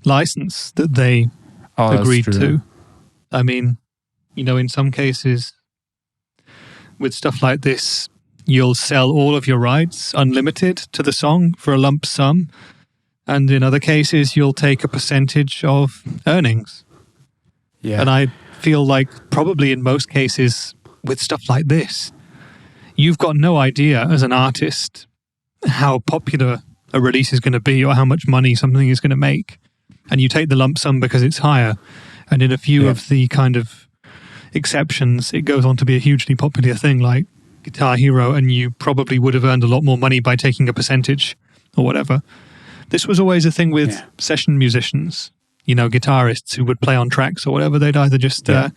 license that they agreed to. I mean, you know, in some cases with stuff like this, you'll sell all of your rights unlimited to the song for a lump sum. And in other cases, you'll take a percentage of earnings. Yeah. And I feel like probably in most cases with stuff like this, you've got no idea as an artist how popular a release is going to be or how much money something is going to make. And you take the lump sum because it's higher. And in a few of the kind of exceptions, it goes on to be a hugely popular thing like Guitar Hero, and you probably would have earned a lot more money by taking a percentage or whatever. This was always a thing with session musicians, guitarists who would play on tracks or whatever. They'd either just, at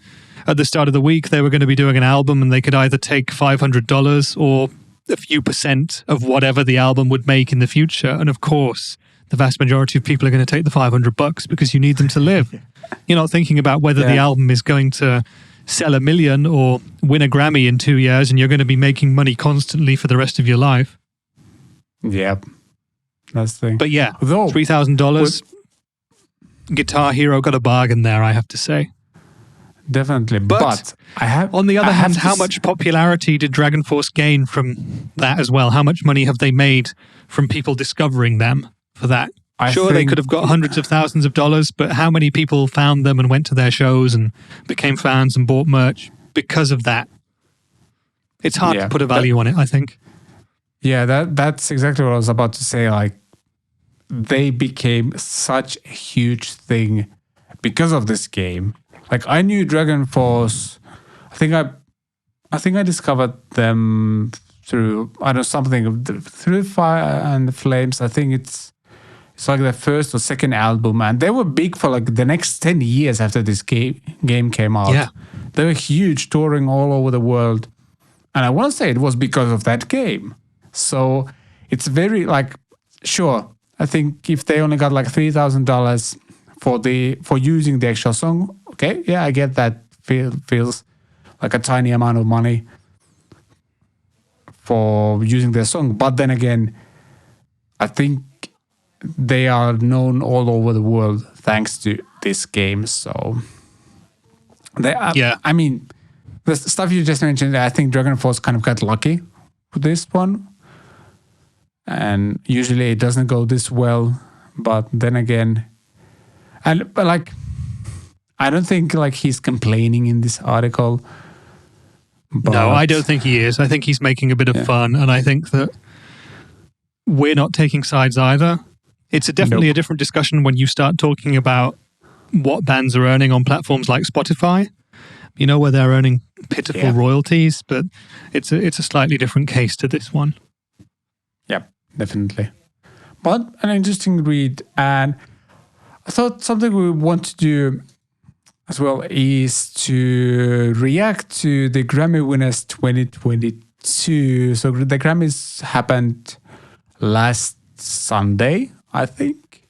the start of the week, they were going to be doing an album and they could either take $500 or a few % of whatever the album would make in the future. And of course, the vast majority of people are going to take the $500 because you need them to live. You're not thinking about whether the album is going to sell 1 million or win a Grammy in 2 years and you're going to be making money constantly for the rest of your life. Yep. That's the thing. But yeah, $3,000. Guitar Hero got a bargain there, I have to say. Definitely. But on the other hand, how much popularity did Dragonforce gain from that as well? How much money have they made from people discovering them for that? Sure, they could have got hundreds of thousands of dollars, but how many people found them and went to their shows and became fans and bought merch because of that? It's hard to put a value on it, I think. Yeah, that's exactly what I was about to say. Like, they became such a huge thing because of this game. Like, I knew Dragonforce. I think I discovered them through through Fire and the Flames. I think it's like their first or second album, and they were big for like the next 10 years after this game came out. Yeah. They were huge, touring all over the world. And I want to say it was because of that game. So it's very like, sure, I think if they only got like $3,000 for using the actual song, okay, yeah, I get that. Feels like a tiny amount of money for using their song. But then again, I think they are known all over the world thanks to this game. So they are, I mean, the stuff you just mentioned, I think Dragonforce kind of got lucky with this one. And usually it doesn't go this well. But then again, but like, I don't think like he's complaining in this article. But no, I don't think he is. I think he's making a bit of fun. And I think that we're not taking sides either. It's definitely a different discussion when you start talking about what bands are earning on platforms like Spotify, where they're earning pitiful royalties, but it's a slightly different case to this one. Yeah, definitely. But an interesting read. And I thought something we want to do as well is to react to the Grammy winners 2022. So the Grammys happened last Sunday, I think.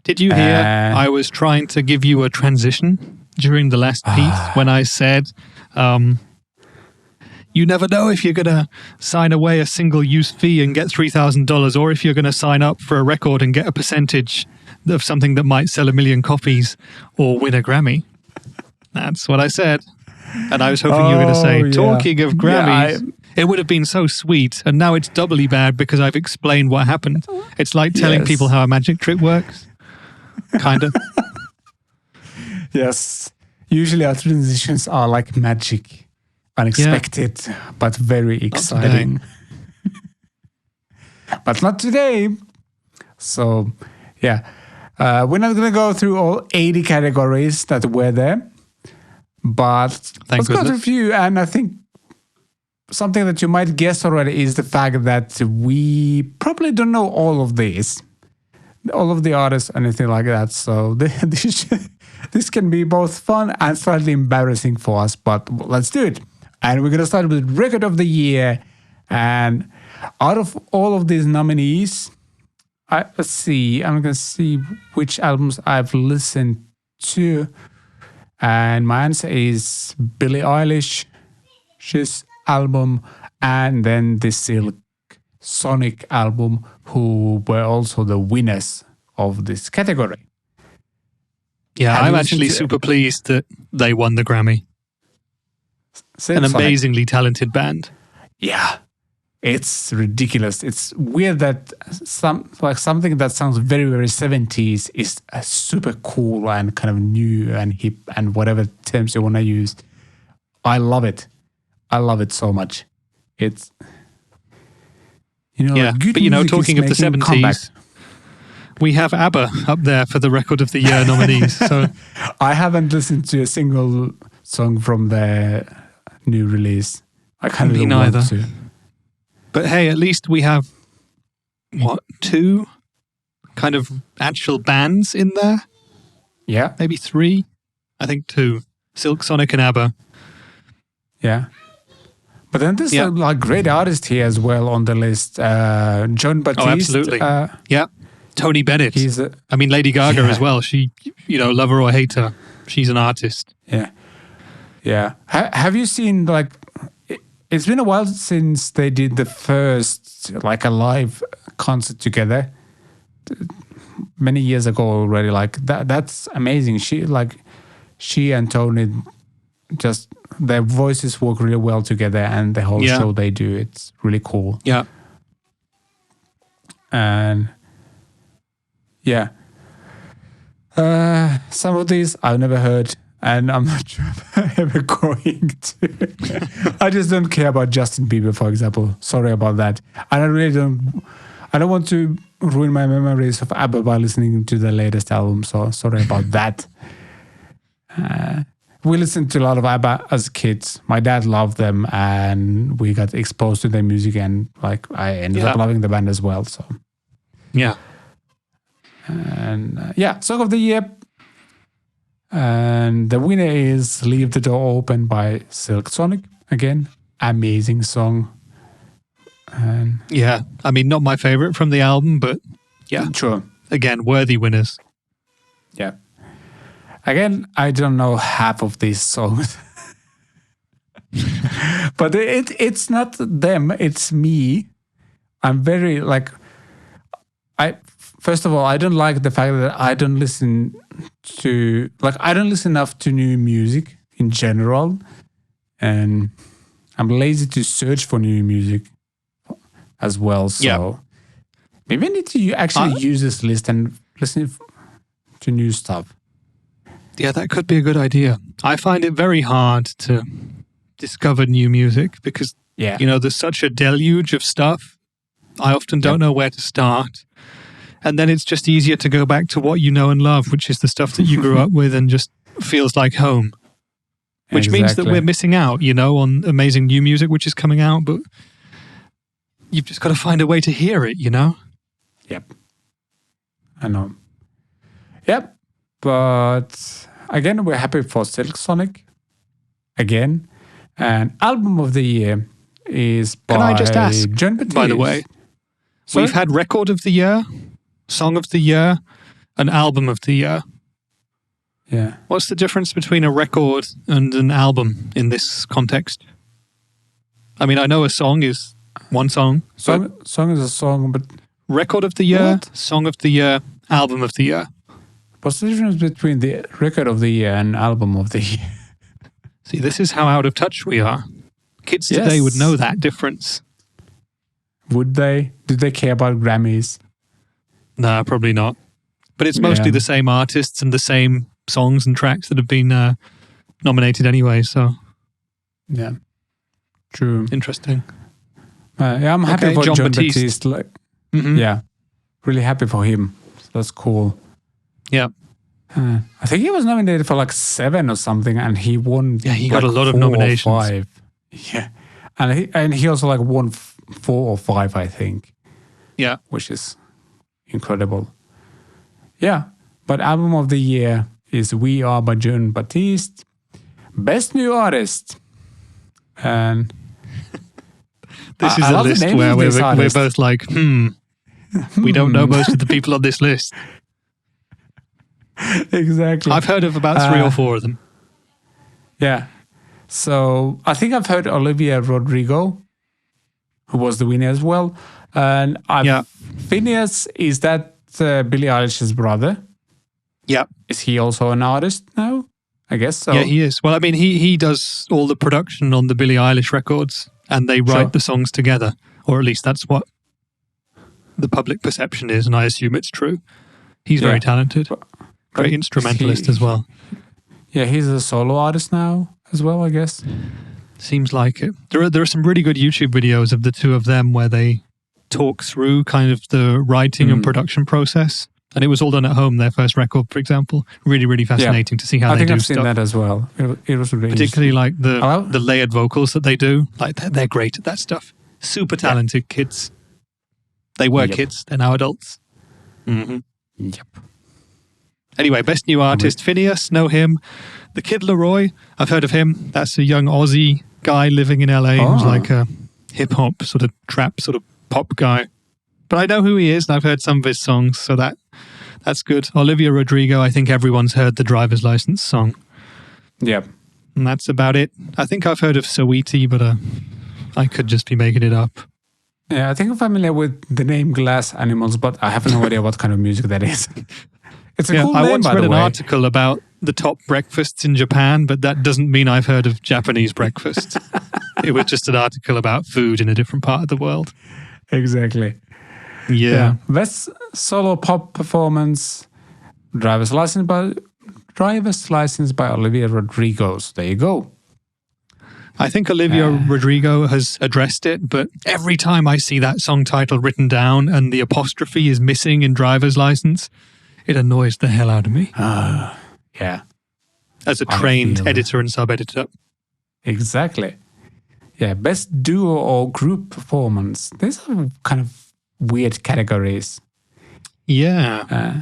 Did you hear I was trying to give you a transition during the last piece when I said, you never know if you're going to sign away a single-use fee and get $3,000 or if you're going to sign up for a record and get a percentage of something that might sell 1 million copies or win a Grammy. That's what I said. And I was hoping you were going to say, talking of Grammys, it would have been so sweet. And now it's doubly bad because I've explained what happened. It's like telling people how a magic trick works. Kind of. Yes. Usually our transitions are like magic. Unexpected, but very exciting. But not today. So, yeah. We're not going to go through all 80 categories that were there. But let's go through a few. And I think something that you might guess already is the fact that we probably don't know all of these. All of the artists, anything like that. So this can be both fun and slightly embarrassing for us. But let's do it. And we're going to start with Record of the Year. And out of all of these nominees, let's see. I'm going to see which albums I've listened to. And my answer is Billie Eilish's album and then the Silk Sonic album, who were also the winners of this category. Yeah, I'm actually super pleased that they won the Grammy. An amazingly talented band. Yeah, it's ridiculous. It's weird that something that sounds very, very 70s is super cool and kind of new and hip and whatever terms you want to use. I love it. I love it so much. It's, like good but talking of the 70s, comeback. We have ABBA up there for the Record of the Year nominees. So I haven't listened to a single song from their new release. I kind of don't want to. But hey, at least we have, 2 kind of actual bands in there. Yeah. Maybe 3. I think 2. Silk Sonic and ABBA. Yeah. But then there's like great artists here as well on the list. John Batiste. Oh, absolutely. Yeah. Tony Bennett. Lady Gaga as well. She, love her or hate her, she's an artist. Yeah. Yeah. Have you seen, like, it's been a while since they did the first, like, a live concert together. Many years ago already. Like, that's amazing. She and Tony, just their voices work really well together, and the whole show they do, it's really cool. Yeah. And yeah. Some of these I've never heard, and I'm not sure if I'm ever going to. I just don't care about Justin Bieber, for example. Sorry about that. I don't want to ruin my memories of ABBA by listening to the latest album, so sorry about that. We listened to a lot of ABBA as kids. My dad loved them, and we got exposed to their music, and like I ended up loving the band as well. So yeah. And Song of the Year. And the winner is Leave the Door Open by Silk Sonic. Again, amazing song. And not my favorite from the album, but sure. Again, worthy winners. Yeah. Again, I don't know half of these songs. But it's not them, it's me. I'm very first of all, I don't like the fact that I don't listen enough to new music in general. And I'm lazy to search for new music as well. So maybe I need to actually use this list and listen to new stuff. Yeah, that could be a good idea. I find it very hard to discover new music because, there's such a deluge of stuff. I often don't know where to start. And then it's just easier to go back to what you know and love, which is the stuff that you grew up with and just feels like home. Which means that we're missing out, on amazing new music which is coming out, but you've just got to find a way to hear it, Yep. I know. Yep. But again, we're happy for Silk Sonic. Again. And album of the year is by Can I just ask, John Batiste. By the way, we've had record of the year, song of the year, and album of the year. Yeah. What's the difference between a record and an album in this context? I mean, I know a song is one song. Song is a song, but... Record of the year, song of the year, album of the year. What's the difference between the record of the year and album of the year? See, this is how out of touch we are. Kids today would know that difference. Would they? Did they care about Grammys? No, probably not. But it's mostly the same artists and the same songs and tracks that have been nominated anyway, so... Yeah. True. Interesting. I'm happy for John Batiste. Yeah. Really happy for him. So that's cool. Yeah. I think he was nominated for 7 or something, and he won. Yeah, he got a lot of nominations. 5. Yeah, and he also won 4 or 5, I think. Yeah, which is incredible. Yeah, but album of the year is "We Are" by John Batiste. Best new artist, and this is a list where we're both like, we don't know most of the people on this list. Exactly. I've heard of about 3 or 4 of them. Yeah. So I think I've heard Olivia Rodrigo, who was the winner as well. And Phineas, is that Billie Eilish's brother? Yeah. Is he also an artist now? I guess so. Yeah, he is. Well, I mean, he does all the production on the Billie Eilish records, and they write the songs together. Or at least that's what the public perception is, and I assume it's true. He's very talented. Great instrumentalist as well. Yeah, he's a solo artist now as well, I guess. Seems like it. There are some really good YouTube videos of the two of them where they talk through kind of the writing and production process. And it was all done at home, their first record, for example. Really, really fascinating to see how they do stuff. I think I've seen that as well. It was really particularly like the layered vocals that they do. Like they're great at that stuff. Super talented kids. They were kids. They're now adults. Mm-hmm. Yep. Anyway, best new artist, Phineas, know him. The Kid Laroi, I've heard of him. That's a young Aussie guy living in LA who's like a hip-hop sort of trap sort of pop guy. But I know who he is, and I've heard some of his songs, so that's good. Olivia Rodrigo, I think everyone's heard the Driver's License song. Yep. And that's about it. I think I've heard of Saweetie, but I could just be making it up. Yeah, I think I'm familiar with the name Glass Animals, but I have no idea what kind of music that is. It's a cool name, I once read an way. article about the top breakfasts in Japan, but that doesn't mean I've heard of Japanese breakfast. It was just an article about food in a different part of the world. Exactly. Yeah. Best solo pop performance, Driver's License by Olivia Rodrigo. So there you go. I think Olivia Rodrigo has addressed it, but every time I see that song title written down and the apostrophe is missing in Driver's License, it annoys the hell out of me. Yeah. As a trained editor and sub-editor. Exactly. Yeah, best duo or group performance. These are kind of weird categories. Yeah.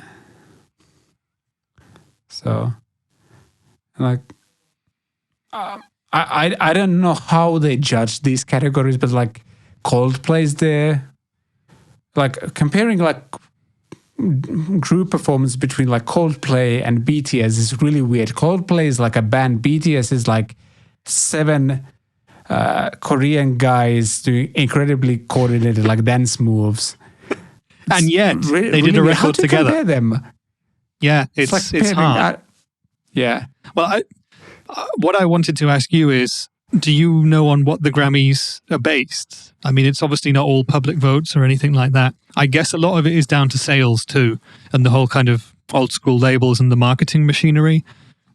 So, like, I don't know how they judge these categories, but like Coldplay's there. Like comparing like group performance between like Coldplay and BTS is really weird. Coldplay is like a band. BTS is like 7 Korean guys doing incredibly coordinated like dance moves. And yet they did a record together. Compare them? Yeah, it's hard. Yeah. Well, what I wanted to ask you is, do you know on what the Grammys are based? I mean, it's obviously not all public votes or anything like that. I guess a lot of it is down to sales too, and the whole kind of old school labels and the marketing machinery.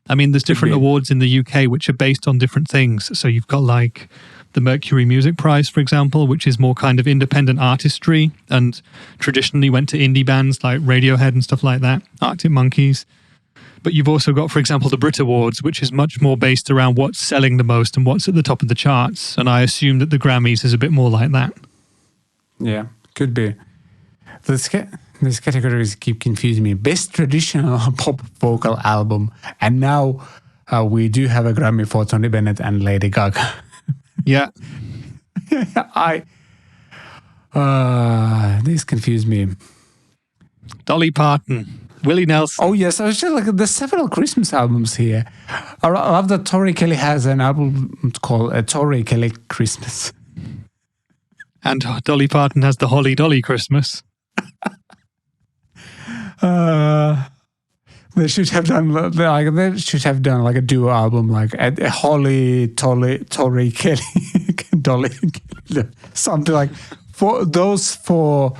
I mean, there's different awards in the UK which are based on different things. So you've got like the Mercury Music Prize, for example, which is more kind of independent artistry and traditionally went to indie bands like Radiohead and stuff like that, Arctic Monkeys. But you've also got, for example, the Brit Awards, which is much more based around what's selling the most and what's at the top of the charts. And I assume that the Grammys is a bit more like that. Yeah, could be. These categories keep confusing me. Best traditional pop vocal album. And now we do have a Grammy for Tony Bennett and Lady Gaga. Yeah. These confuse me. Dolly Parton. Willie Nelson. Oh, yes. I was just like, there's several Christmas albums here. I love that Tori Kelly has an album called Tori Kelly Christmas. And Dolly Parton has the Holly Dolly Christmas. They should have done like a duo album, like a Holly, Tori Kelly, Dolly, something like for those 4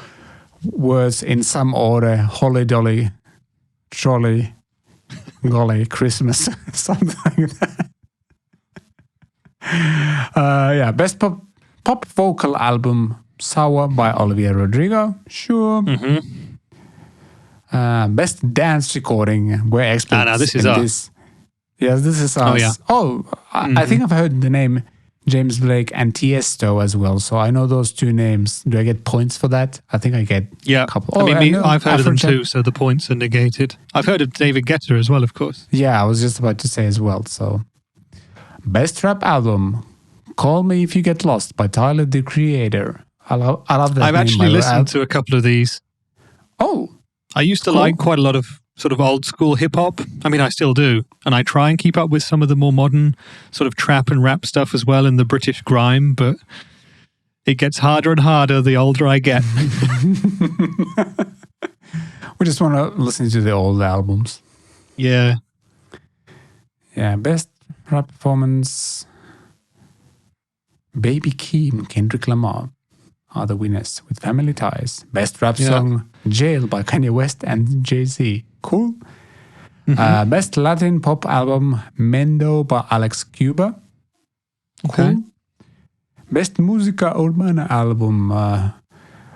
words in some order: Holly, Dolly, Trolley, Golly, Christmas, something like that. Best pop vocal album, Sour by Olivia Rodrigo. Sure. Mm-hmm. Best dance recording. We're experts. Now this is us. Yes, this is us. Oh, yeah. I think I've heard the name James Blake and Tiesto as well. So I know those 2 names. Do I get points for that? I think I get a couple. I've heard of them too, so the points are negated. I've heard of David Guetta as well, of course. Yeah, I was just about to say as well. So, best rap album, Call Me If You Get Lost by Tyler, the Creator. I love that I've actually listened to a couple of these. Oh. I used to like quite a lot of sort of old school hip hop. I mean, I still do. And I try and keep up with some of the more modern sort of trap and rap stuff as well, and the British grime, but it gets harder and harder the older I get. We just want to listen to the old albums. Yeah. Yeah, best rap performance, Baby Keem, Kendrick Lamar are the winners with Family Ties. Best rap song, Jail by Kanye West and Jay-Z. Cool. Mm-hmm. Best Latin pop album, Mendo by Alex Cuba. Cool. Okay. Best Música Urbana album,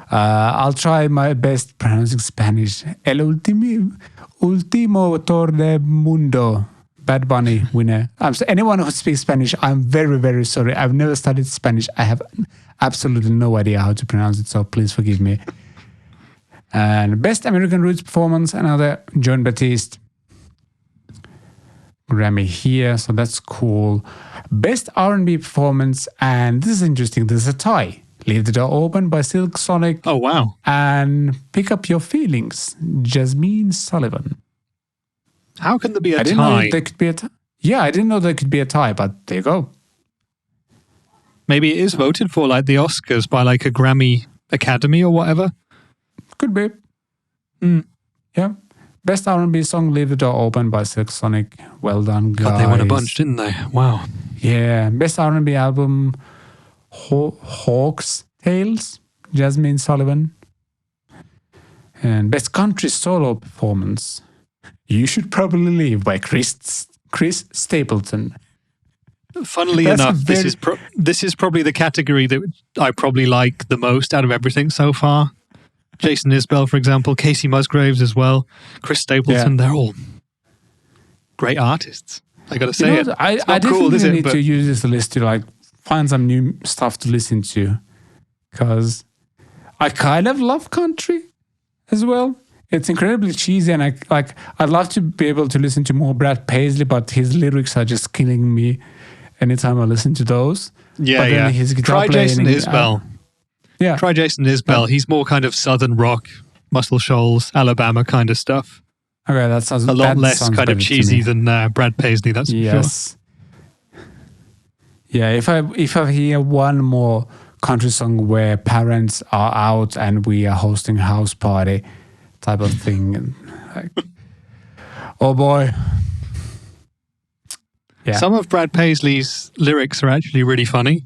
I'll try my best pronouncing Spanish. El Último Tour del Mundo. Bad Bunny winner. Anyone who speaks Spanish, I'm very, very sorry. I've never studied Spanish. I have absolutely no idea how to pronounce it, so please forgive me. And Best American Roots Performance, another John Batiste. Grammy here, so that's cool. Best R&B Performance, and this is interesting, there's a tie. Leave the Door Open by Silk Sonic. Oh, wow. And Pick Up Your Feelings, Jasmine Sullivan. How can there be a tie? I didn't know there could be a tie. Yeah, I didn't know there could be a tie, but there you go. Maybe it is voted for like the Oscars by like a Grammy Academy or whatever. Could be. Yeah. Best R&B Song, Leave the Door Open by Silk Sonic. Well done, guys. God, they won a bunch, didn't they? Wow. Yeah. Best R&B Album, Hawk's Tales, Jasmine Sullivan. And Best Country Solo Performance, You Should Probably Leave by Chris Stapleton. Funnily enough, this is probably the category that I probably like the most out of everything so far. Jason Isbell, for example, Casey Musgraves as well, Chris Stapleton, they're all great artists. I got to say it. I definitely need to use this list to like find some new stuff to listen to, because I kind of love country as well. It's incredibly cheesy, and I'd love to be able to listen to more Brad Paisley, but his lyrics are just killing me anytime I listen to those. Yeah. His guitar playing, Jason Isbell. Try Jason Isbell. He's more kind of southern rock, Muscle Shoals, Alabama kind of stuff. Okay, that sounds a lot less kind of cheesy than Brad Paisley. That's for sure. Yeah, if I hear one more country song where parents are out and we are hosting a house party type of thing, and like, oh boy. Yeah. Some of Brad Paisley's lyrics are actually really funny.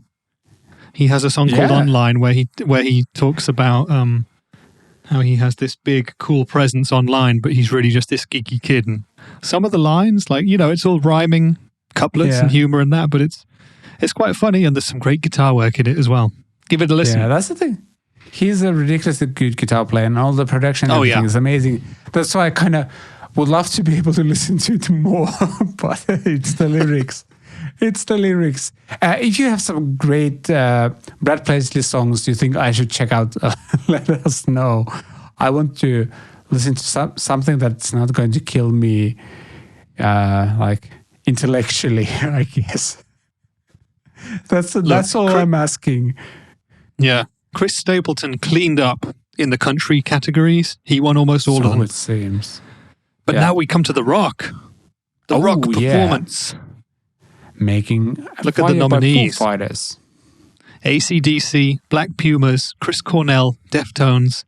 He has a song called Online where he talks about how he has this big cool presence online, but he's really just this geeky kid. And some of the lines, like, it's all rhyming couplets and humor and that, but it's quite funny, and there's some great guitar work in it as well. Give it a listen. Yeah, that's the thing. He's a ridiculously good guitar player, and all the production and everything is amazing. That's why I kind of would love to be able to listen to it more, but it's the lyrics. It's the lyrics. If you have some great Brad Paisley songs you think I should check out, let us know. I want to listen to something that's not going to kill me, like intellectually, I guess. That's all I'm asking. Yeah. Chris Stapleton cleaned up in the country categories. He won almost all of them. So it seems. But now we come to the rock. The rock performance. Look at the nominees. Foo Fighters. AC/DC, Black Pumas, Chris Cornell, Deftones,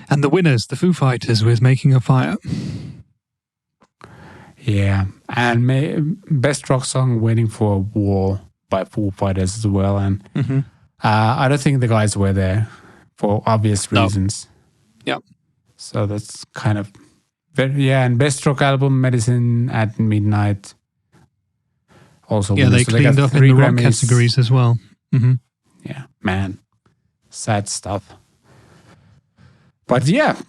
and the winners, the Foo Fighters, with Making a Fire. Yeah, and best rock song, Waiting for a War by Foo Fighters as well. And I don't think the guys were there for obvious reasons. Yeah. So that's kind of and best rock album, Medicine at Midnight. Also, they cleaned up in the rock categories as well. Mm-hmm. Yeah, man, sad stuff. But yeah,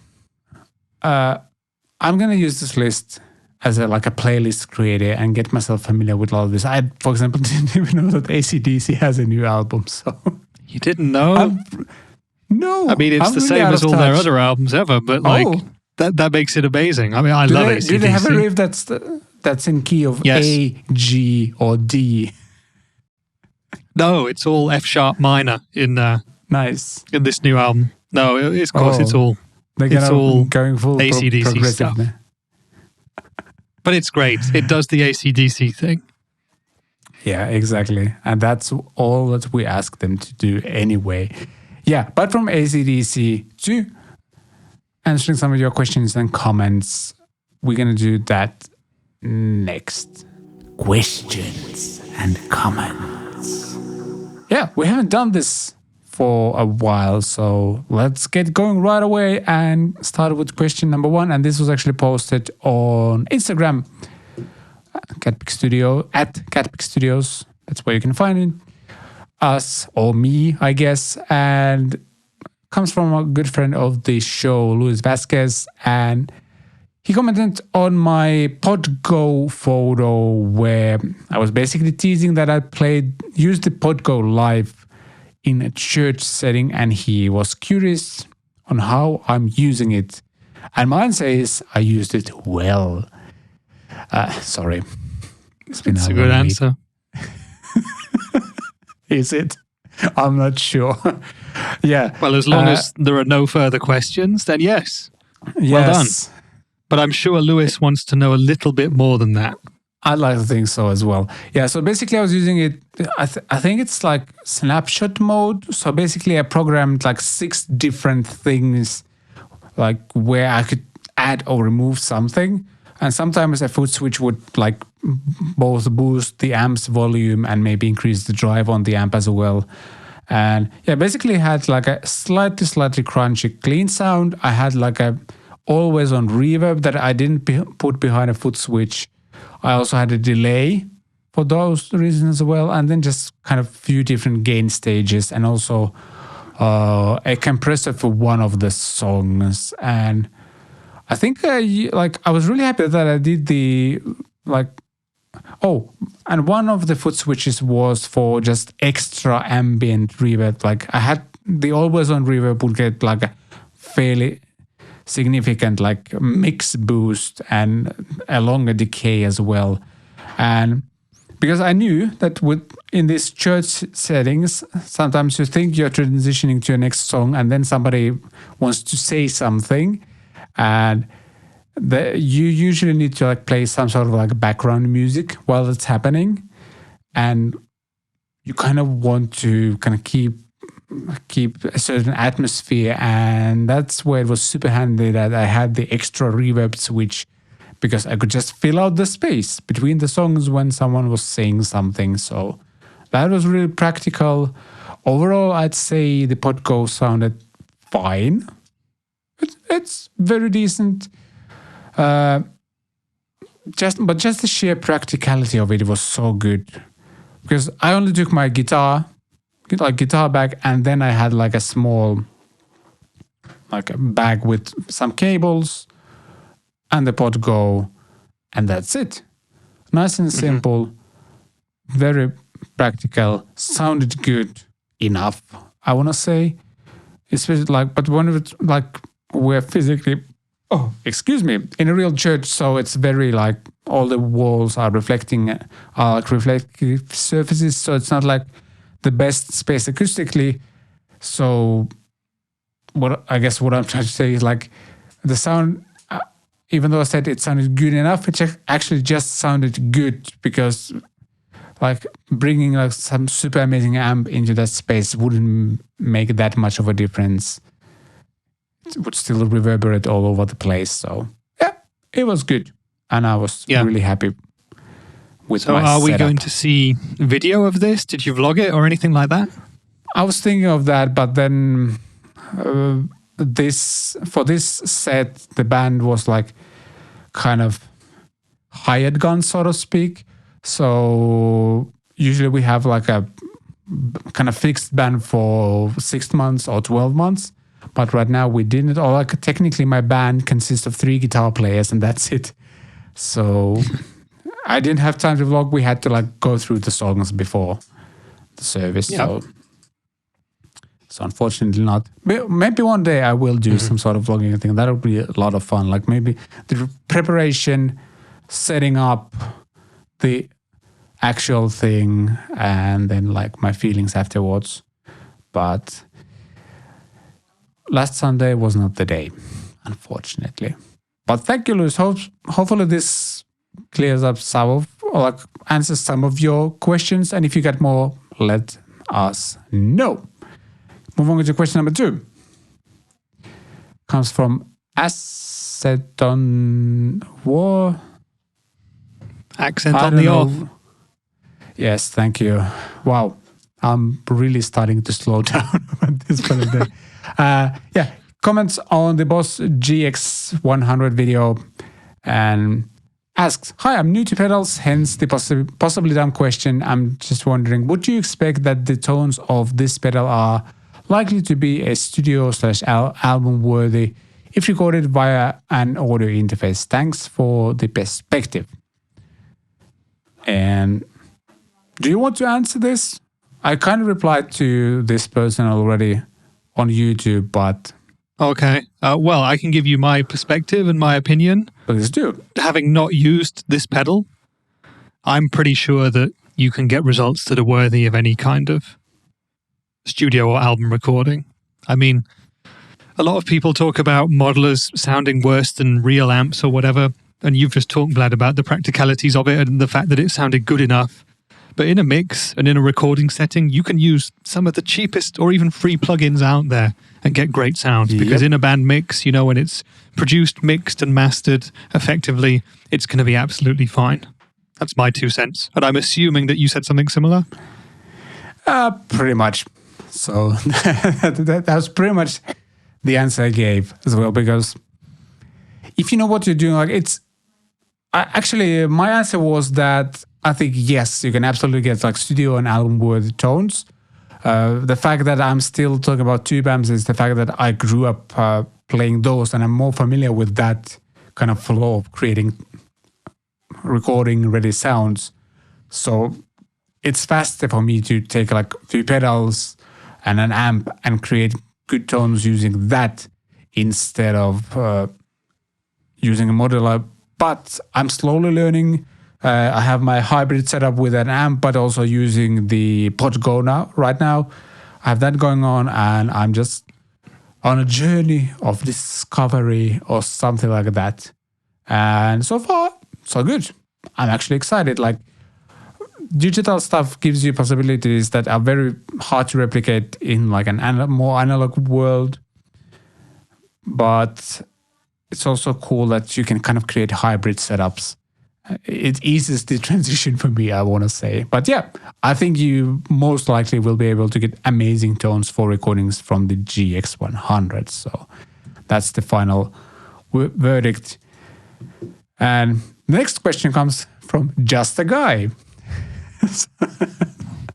I'm gonna use this list as a playlist creator and get myself familiar with all of this. I, for example, didn't even know that AC/DC has a new album. So you didn't know? No, I mean it's the same as all their other albums ever, but that makes it amazing. I mean, I love AC/DC. Do they have a riff that's in key of A, G, or D? No, it's all F sharp minor in nice in this new album. No, of course it's all going full AC/DC stuff. But it's great. It does the AC/DC thing. Yeah, exactly. And that's all that we ask them to do anyway. Yeah, but from AC/DC to answering some of your questions and comments, we're going to do that next. Questions and comments. Yeah, we haven't done this for a while, so let's get going right away and start with question number 1. And this was actually posted on Instagram, CatPick Studio, at CatPick Studios. That's where you can find it. Us or me, I guess. And comes from a good friend of the show, Luis Vasquez. And he commented on my Podgo photo where I was basically teasing that I used the Podgo live in a church setting, and he was curious on how I'm using it. And mine says I used it well. Sorry. It's a good answer. Is it? I'm not sure. Yeah. Well, as long as there are no further questions, then yes. Well done. But I'm sure Lewis wants to know a little bit more than that. I'd like to think so as well. Yeah, so basically I was using it, I think it's like snapshot mode. So basically I programmed like 6 different things, like where I could add or remove something. And sometimes a foot switch would like both boost the amp's volume and maybe increase the drive on the amp as well. And yeah, basically had like a slightly crunchy clean sound. I had like a always on reverb that I didn't put behind a foot switch. I also had a delay for those reasons as well, and then just kind of few different gain stages, and also a compressor for one of the songs. And I think I was really happy that I did the and one of the foot switches was for just extra ambient reverb. Like I had the always on reverb would get like a fairly significant like mix boost and a longer decay as well. And because I knew that in these church settings, sometimes you think you're transitioning to your next song and then somebody wants to say something, and you usually need to like play some sort of like background music while it's happening, and you kind of want to kind of keep a certain atmosphere. And that's where it was super handy that I had the extra reverb switch, because I could just fill out the space between the songs when someone was saying something. So that was really practical. Overall, I'd say the Podgo sounded fine. It's very decent. Just the sheer practicality of it was so good, because I only took my guitar bag, and then I had like a small like a bag with some cables and the Podgo, and that's it. Nice and simple, very practical, sounded good enough, I want to say. Especially but when it's like we're physically in a real church, so it's very like all the walls are reflective surfaces, so it's not like the best space acoustically. So what I'm trying to say is like the sound, even though I said it sounded good enough, it actually just sounded good, because like bringing like some super amazing amp into that space wouldn't make that much of a difference. It would still reverberate all over the place. So yeah, it was good, and I was really happy with my setup. So are we going to see video of this? Did you vlog it or anything like that? I was thinking of that, but then for this set, the band was like kind of hired gun, so to speak. So usually we have like a kind of fixed band for 6 months or 12 months. But right now we didn't. Or like technically my band consists of 3 guitar players, and that's it. So I didn't have time to vlog. We had to like go through the songs before the service. Yeah. So unfortunately not. Maybe one day I will do some sort of vlogging thing. That'll be a lot of fun. Like maybe the preparation, setting up the actual thing, and then like my feelings afterwards. But last Sunday was not the day, unfortunately. But thank you, Lewis. Hopefully this clears up answers some of your questions. And if you get more, let us know. Move on to question number 2. Comes from Aceton War. Accent on the off. Yes, thank you. Wow. I'm really starting to slow down at this point of the day. Comments on the Boss GX100 video and asks, hi, I'm new to pedals, hence the possibly dumb question. I'm just wondering, would you expect that the tones of this pedal are likely to be a studio/album worthy if recorded via an audio interface? Thanks for the perspective. And do you want to answer this? I kind of replied to this person already on YouTube, but Okay. Well, I can give you my perspective and my opinion. Please do. Having not used this pedal, I'm pretty sure that you can get results that are worthy of any kind of studio or album recording. I mean, a lot of people talk about modelers sounding worse than real amps or whatever, and you've just talked, Vlad, about the practicalities of it and the fact that it sounded good enough. But in a mix and in a recording setting, you can use some of the cheapest or even free plugins out there and get great sounds. Because in a band mix, when it's produced, mixed and mastered effectively, it's going to be absolutely fine. That's my 2 cents. And I'm assuming that you said something similar? Pretty much. So that was pretty much the answer I gave as well, because if you know what you're doing, actually my answer was that I think, yes, you can absolutely get studio and album worthy tones. The fact that I'm still talking about tube amps is the fact that I grew up playing those, and I'm more familiar with that kind of flow of creating recording ready sounds. So it's faster for me to take a few pedals and an amp and create good tones using that instead of using a modular. But I'm slowly learning. I have my hybrid setup with an amp, but also using the Pod Go now. Right now, I have that going on, and I'm just on a journey of discovery or something like that. And so far, so good. I'm actually excited. Digital stuff gives you possibilities that are very hard to replicate in an more analog world. But it's also cool that you can kind of create hybrid setups. It eases the transition for me, I want to say. But yeah, I think you most likely will be able to get amazing tones for recordings from the GX100. So that's the final verdict. And next question comes from Just a Guy.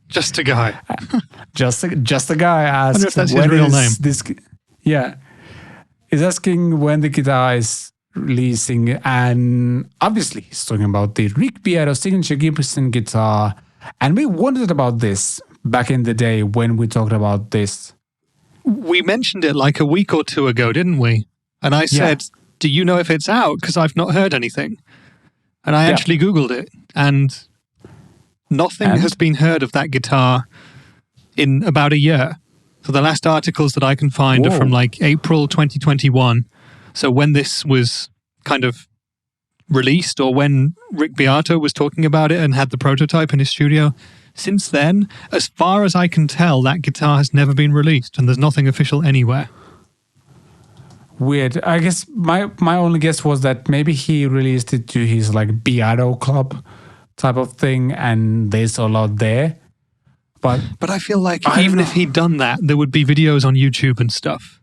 Just a Guy. Just a Guy asks, I wonder if that's his real name. He's asking when the guitar is releasing, and obviously he's talking about the Rick Beato signature Gibson guitar, and we wondered about this back in the day when we talked about this. We mentioned it a week or two ago, didn't we? And I said, do you know if it's out? Because I've not heard anything. And I actually Googled it, and nothing has been heard of that guitar in about a year. So the last articles that I can find are from April 2021. So when this was kind of released, or when Rick Beato was talking about it and had the prototype in his studio. Since then, as far as I can tell, that guitar has never been released, and there's nothing official anywhere. Weird. I guess my only guess was that maybe he released it to his Beato Club type of thing, and there's a lot there. But I feel even if he'd done that, there would be videos on YouTube and stuff.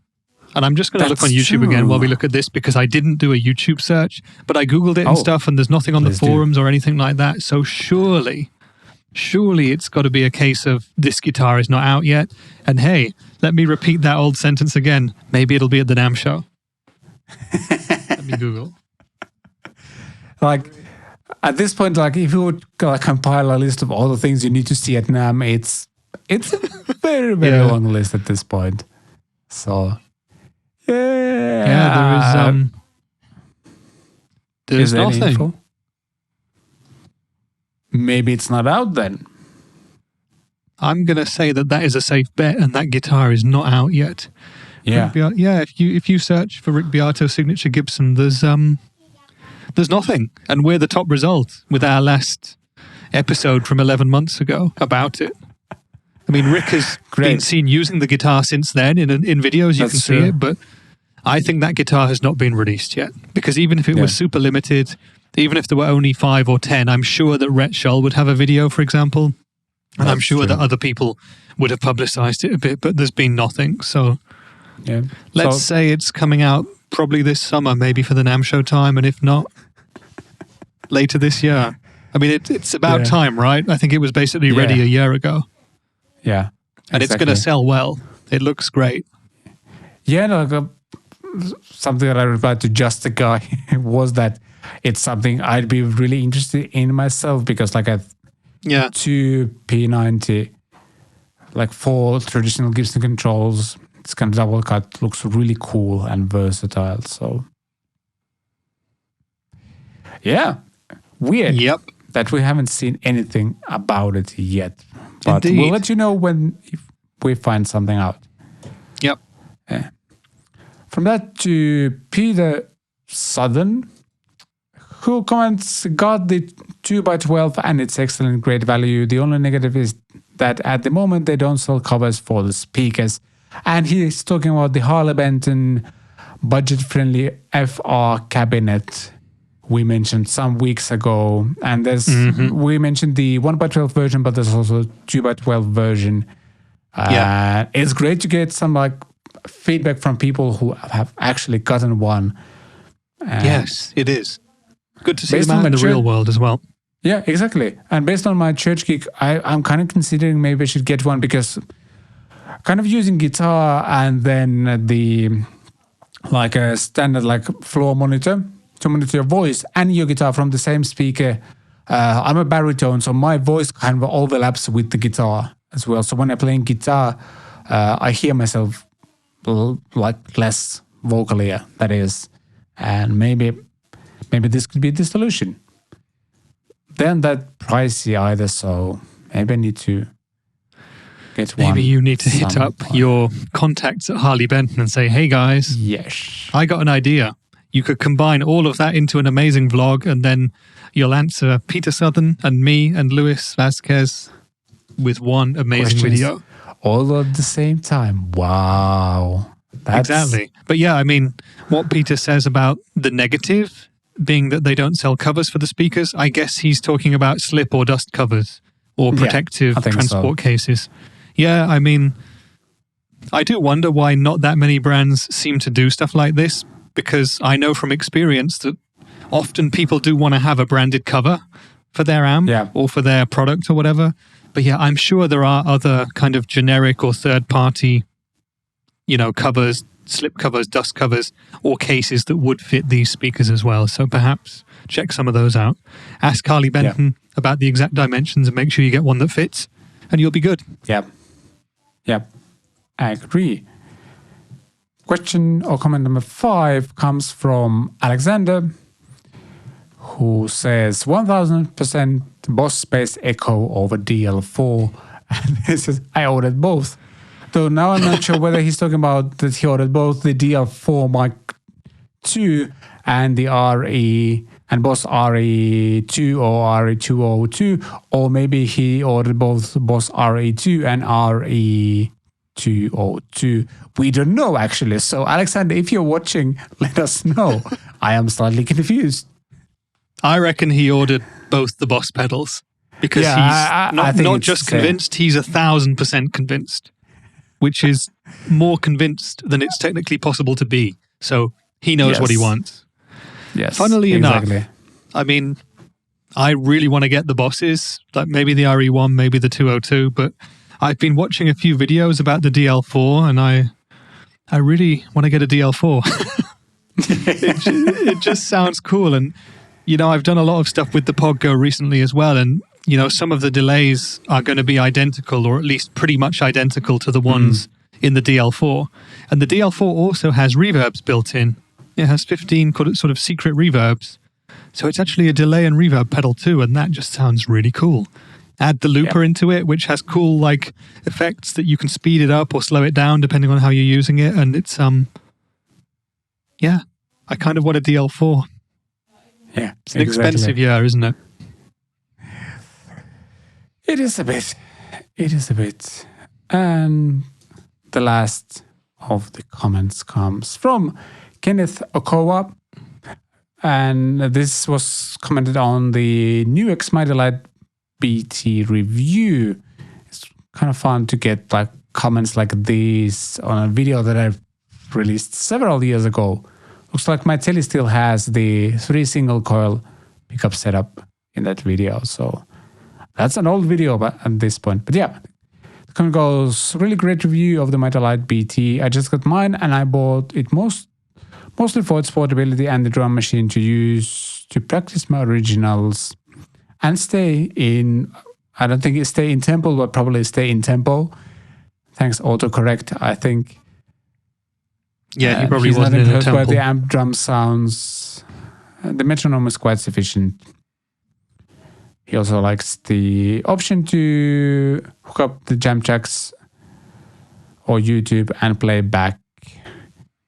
And I'm just going to look on YouTube again while we look at this, because I didn't do a YouTube search, but I Googled it and stuff, and there's nothing on the forums or anything like that. So surely it's got to be a case of this guitar is not out yet. And hey, let me repeat that old sentence again. Maybe it'll be at the NAMM show. Let me Google. At this point, if you would compile a list of all the things you need to see at NAMM, it's a very, very long list at this point. So, there's nothing. Info? Maybe it's not out then. I'm going to say that is a safe bet, and that guitar is not out yet. Yeah. If you search for Rick Beato signature Gibson, there's nothing. And we're the top result with our last episode from 11 months ago about it. I mean, Rick has been seen using the guitar since then in videos. You can see it, but I think that guitar has not been released yet, because even if it was super limited, even if there were only 5 or 10, I'm sure that Rhett Shull would have a video, for example, and I'm sure that other people would have publicized it a bit, but there's been nothing. So let's say it's coming out probably this summer, maybe for the NAMM show time, and if not, later this year. I mean, it's about time, right? I think it was basically ready a year ago. Yeah. And it's going to sell well. It looks great. Yeah, something that I replied to Just a Guy was that it's something I'd be really interested in myself, because I have 2 P90, 4 traditional Gibson controls, It's kind of double cut, looks really cool and versatile. So, yeah, weird that we haven't seen anything about it yet. But we'll let you know if we find something out. Yep. Yeah. From that to Peter Southern, who comments, got the 2x12 and it's excellent, great value. The only negative is that at the moment they don't sell covers for the speakers. And he's talking about the Harley Benton budget-friendly FR cabinet we mentioned some weeks ago. And we mentioned the 1x12 version, but there's also 2x12 version. It's great to get some feedback from people who have actually gotten one. Yes, it is. Good to see them out in the real world as well. Yeah, exactly. And based on my church gig, I'm kind of considering maybe I should get one because kind of using guitar and then a standard floor monitor to monitor your voice and your guitar from the same speaker. I'm a baritone, so my voice kind of overlaps with the guitar as well. So when I'm playing guitar, I hear myself less vocally, that is. And maybe this could be the solution. Then that pricey either, so maybe I need to get one. Maybe you need to hit up your contacts at Harley Benton and say, hey guys, yes, I got an idea. You could combine all of that into an amazing vlog and then you'll answer Peter Southern and me and Luis Vasquez with one amazing video. All at the same time. Wow. Exactly. But yeah, I mean, what Peter says about the negative being that they don't sell covers for the speakers, I guess he's talking about slip or dust covers or protective transport cases. Yeah, I mean, I do wonder why not that many brands seem to do stuff like this, because I know from experience that often people do want to have a branded cover for their amp or for their product or whatever. But yeah, I'm sure there are other kind of generic or third-party, covers, slip covers, dust covers, or cases that would fit these speakers as well. So perhaps check some of those out. Ask Harley Benton about the exact dimensions and make sure you get one that fits, and you'll be good. Yep, I agree. Question or comment number 5 comes from Alexander, who says 1000% Boss Space Echo over DL4. And he says, I ordered both. So now I'm not sure whether he's talking about that he ordered both the DL4 Mark II and the RE and Boss RE2 or RE202, or maybe he ordered both Boss RE2 and RE202. We don't know actually. So Alexander, if you're watching, let us know. I am slightly confused. I reckon he ordered both the Boss pedals because he's not just convinced, he's 1000% convinced, which is more convinced than it's technically possible to be. So he knows what he wants. Yes. Funnily enough, I mean, I really want to get the Bosses, like maybe the RE1, maybe the 202, but I've been watching a few videos about the DL4 and I really want to get a DL4. it just sounds cool. And, I've done a lot of stuff with the Podgo recently as well. And, some of the delays are going to be identical, or at least pretty much identical to the ones in the DL4. And the DL4 also has reverbs built in. It has 15 sort of secret reverbs. So it's actually a delay and reverb pedal too, and that just sounds really cool. Add the looper into it, which has cool effects that you can speed it up or slow it down depending on how you're using it. And it's I kind of want a DL4. Yeah, it's an expensive year, isn't it? It is a bit. And the last of the comments comes from Kenneth Okowa. And this was commented on the new Mighty Light BT review. It's kind of fun to get comments like these on a video that I've released several years ago. Looks like my Telly still has the 3 single coil pickup setup in that video. So that's an old video at this point. But yeah, the comment goes, really great review of the Mighty Light BT. I just got mine and I bought it mostly for its portability and the drum machine to use to practice my originals and stay in, I don't think it's stay in tempo, but probably stay in tempo. Thanks autocorrect, I think. Yeah, he probably he's wasn't not in a impressed by temple. the amp drum sounds. The metronome is quite sufficient. He also likes the option to hook up the jam tracks or YouTube and play back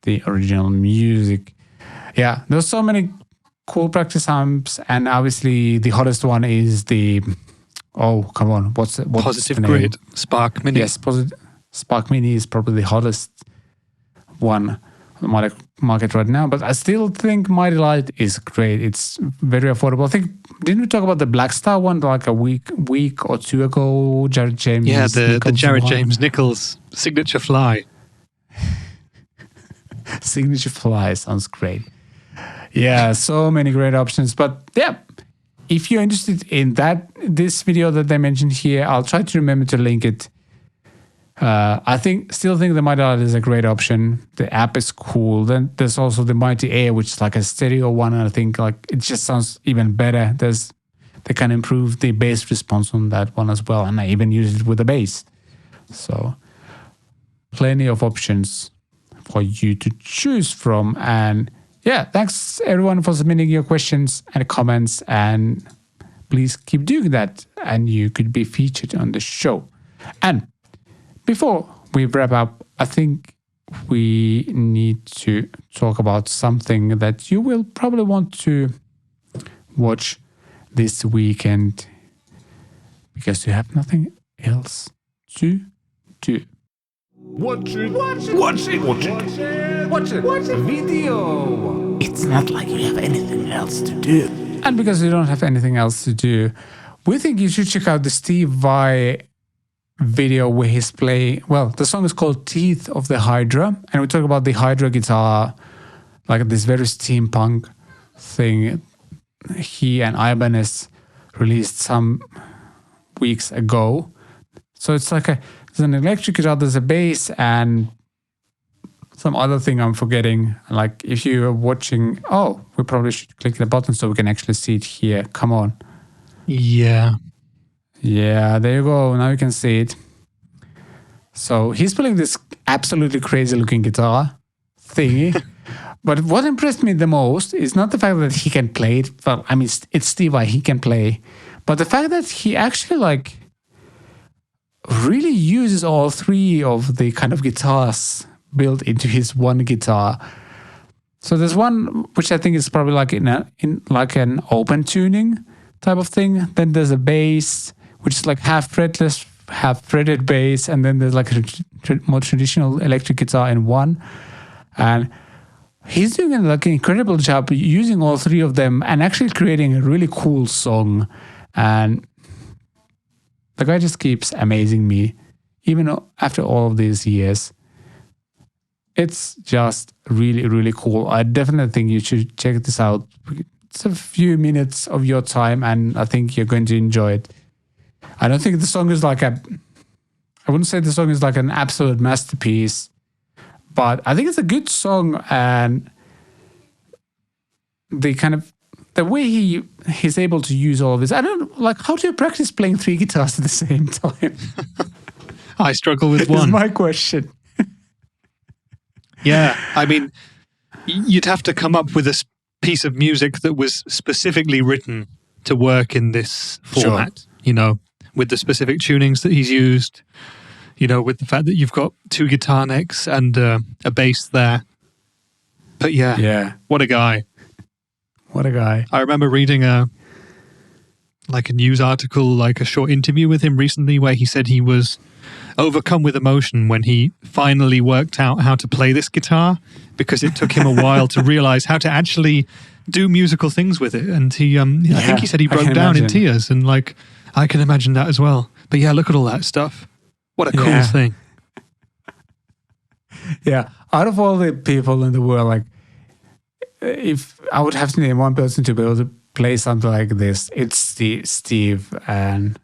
the original music. Yeah, there's so many cool practice amps, and obviously the hottest one is the what's Positive the name? Grid Spark Mini. Yes, Spark Mini is probably the hottest one on the market right now, but I still think Mighty Light is great. It's very affordable. I think, didn't we talk about the Black Star one like a week or two ago? Jared James. Yeah, the Jared one. James Nichols signature fly. Signature fly sounds great. Yeah, so many great options. But yeah, if you're interested in this video that I mentioned here, I'll try to remember to link it. I still think the Mighty Light is a great option. The app is cool. Then there's also the Mighty Air, which is like a stereo one, and I think like it just sounds even better. They can improve the bass response on that one as well, and I even use it with the bass. So plenty of options for you to choose from. And yeah, thanks everyone for submitting your questions and comments, and please keep doing that, and you could be featured on the show. And before we wrap up, I think we need to talk about something that you will probably want to watch this weekend because you have nothing else to do. Watch it. Video. It's not like you have anything else to do. And because you don't have anything else to do, we think you should check out the Steve Vai video where he's playing. Well, the song is called Teeth of the Hydra, and we talk about the Hydra guitar, like this very steampunk thing he and Ibanez released some weeks ago. So it's like there's an electric guitar, there's a bass, and some other thing I'm forgetting. Like if you're watching, we probably should click the button so we can actually see it here. Come on. Yeah, there you go. Now you can see it. So he's playing this absolutely crazy looking guitar thingy. But what impressed me the most is not the fact that he can play it. Well, I mean, it's Steve Vai, he can play. But the fact that he actually really uses all three of the kind of guitars built into his one guitar. So there's one which I think is probably like in an open tuning type of thing. Then there's a bass, which is like half fretless, half fretted bass, and then there's like a more traditional electric guitar in one. And he's doing an incredible job using all three of them and actually creating a really cool song. And the guy just keeps amazing me, even after all of these years. It's just really, really cool. I definitely think you should check this out. It's a few minutes of your time, and I think you're going to enjoy it. I don't think the song is I wouldn't say the song is like an absolute masterpiece, but I think it's a good song, and the way he's able to use all of this. I don't how do you practice playing three guitars at the same time? I struggle with one. That's my question. Yeah, I mean, you'd have to come up with a piece of music that was specifically written to work in this format, with the specific tunings that he's used, with the fact that you've got two guitar necks and a bass there. But yeah, what a guy. What a guy. I remember reading a news article, a short interview with him recently where he said he was overcome with emotion when he finally worked out how to play this guitar, because it took him a while to realize how to actually do musical things with it. And I think he said he broke down in tears, and I can imagine that as well. But yeah, look at all that stuff. What a cool thing. Yeah, out of all the people in the world, if I would have to name one person to be able to play something like this, it's Steve. And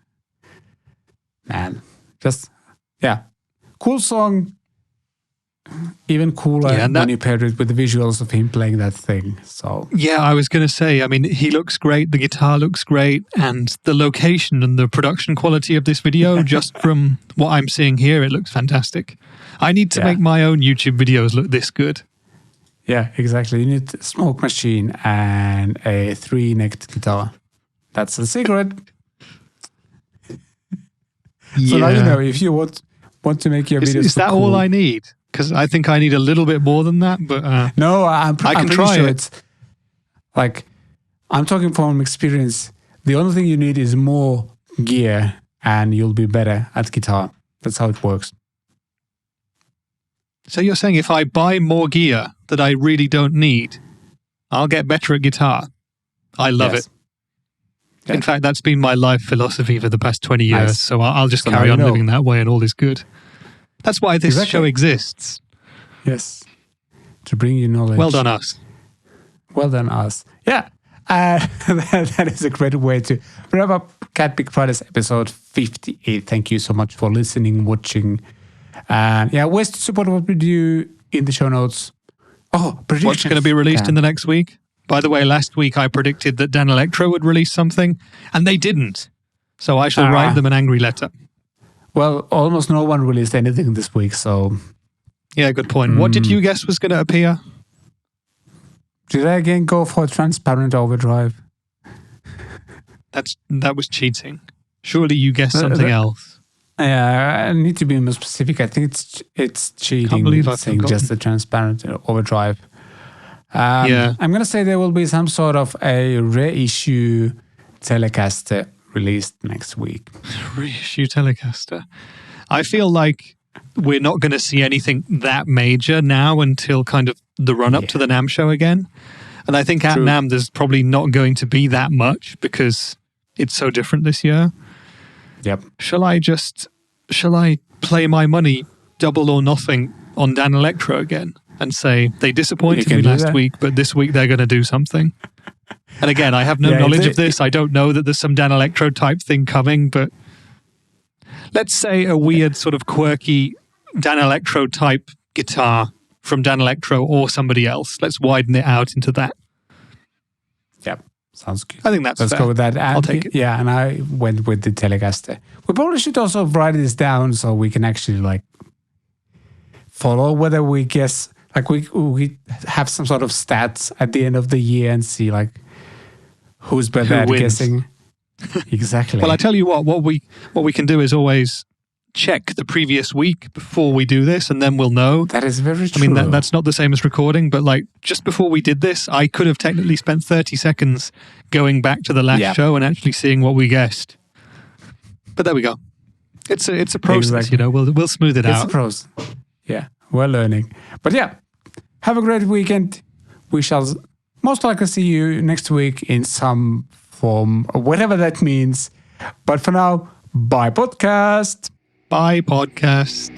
man, just cool song. even cooler when you pair it with the visuals of him playing that thing. So yeah, I was going to say, I mean, he looks great, the guitar looks great, and the location and the production quality of this video, just from what I'm seeing here, it looks fantastic. I need to make my own YouTube videos look this good. Yeah, exactly. You need a smoke machine and a 3-necked guitar. That's the secret. So now you know, if you want to make your videos. Is that all I need? Because I think I need a little bit more than that. But no, I'm pretty sure it. It's like, I'm talking from experience. The only thing you need is more gear, and you'll be better at guitar. That's how it works. So you're saying if I buy more gear that I really don't need, I'll get better at guitar? I love it. Yeah. In fact, that's been my life philosophy for the past 20 years. Nice. So I'll just carry on living that way and all is good. That's why this show exists. Yes. To bring you knowledge. Well done, us. Well done, us. Yeah. That is a great way to wrap up CatPick Fridays episode 58. Thank you so much for listening, watching. Ways to support what we do in the show notes. Oh, predictions. What's going to be released in the next week? By the way, last week I predicted that Dan Electro would release something, and they didn't. So I shall write them an angry letter. Well, almost no one released anything this week, so... Yeah, good point. What did you guess was going to appear? Did I again go for transparent overdrive? That was cheating. Surely you guessed something else. Yeah, I need to be more specific. I think it's cheating. Can't believe I've saying just the transparent overdrive. I'm going to say there will be some sort of a reissue Telecaster released next week. Reissue Telecaster. I feel like we're not going to see anything that major now until kind of the run-up to the NAMM show again. And I think at NAMM there's probably not going to be that much because it's so different this year. Yep. Shall I play my money double or nothing on Dan Electro again and say they disappointed me last week, but this week they're going to do something? And again, I have no knowledge of this. I don't know that there's some Dan Electro type thing coming, but let's say a weird sort of quirky Dan Electro type guitar from Dan Electro or somebody else. Let's widen it out into that. Yep. Sounds good. I think that's Let's fair. go with that. And I'll take it. Yeah, and I went with the Telecaster. We probably should also write this down so we can actually follow whether we guess, we have some sort of stats at the end of the year and see who's better at guessing. Exactly. Well, I tell you what we can do is always check the previous week before we do this, and then we'll know. That is very true. I mean, that's not the same as recording, but just before we did this, I could have technically spent 30 seconds going back to the last show and actually seeing what we guessed. But there we go. It's a process, We'll smooth it out. It's a process. Yeah, we're learning. But have a great weekend. We shall most likely see you next week in some form, whatever that means. But for now, bye podcast. Bye podcast.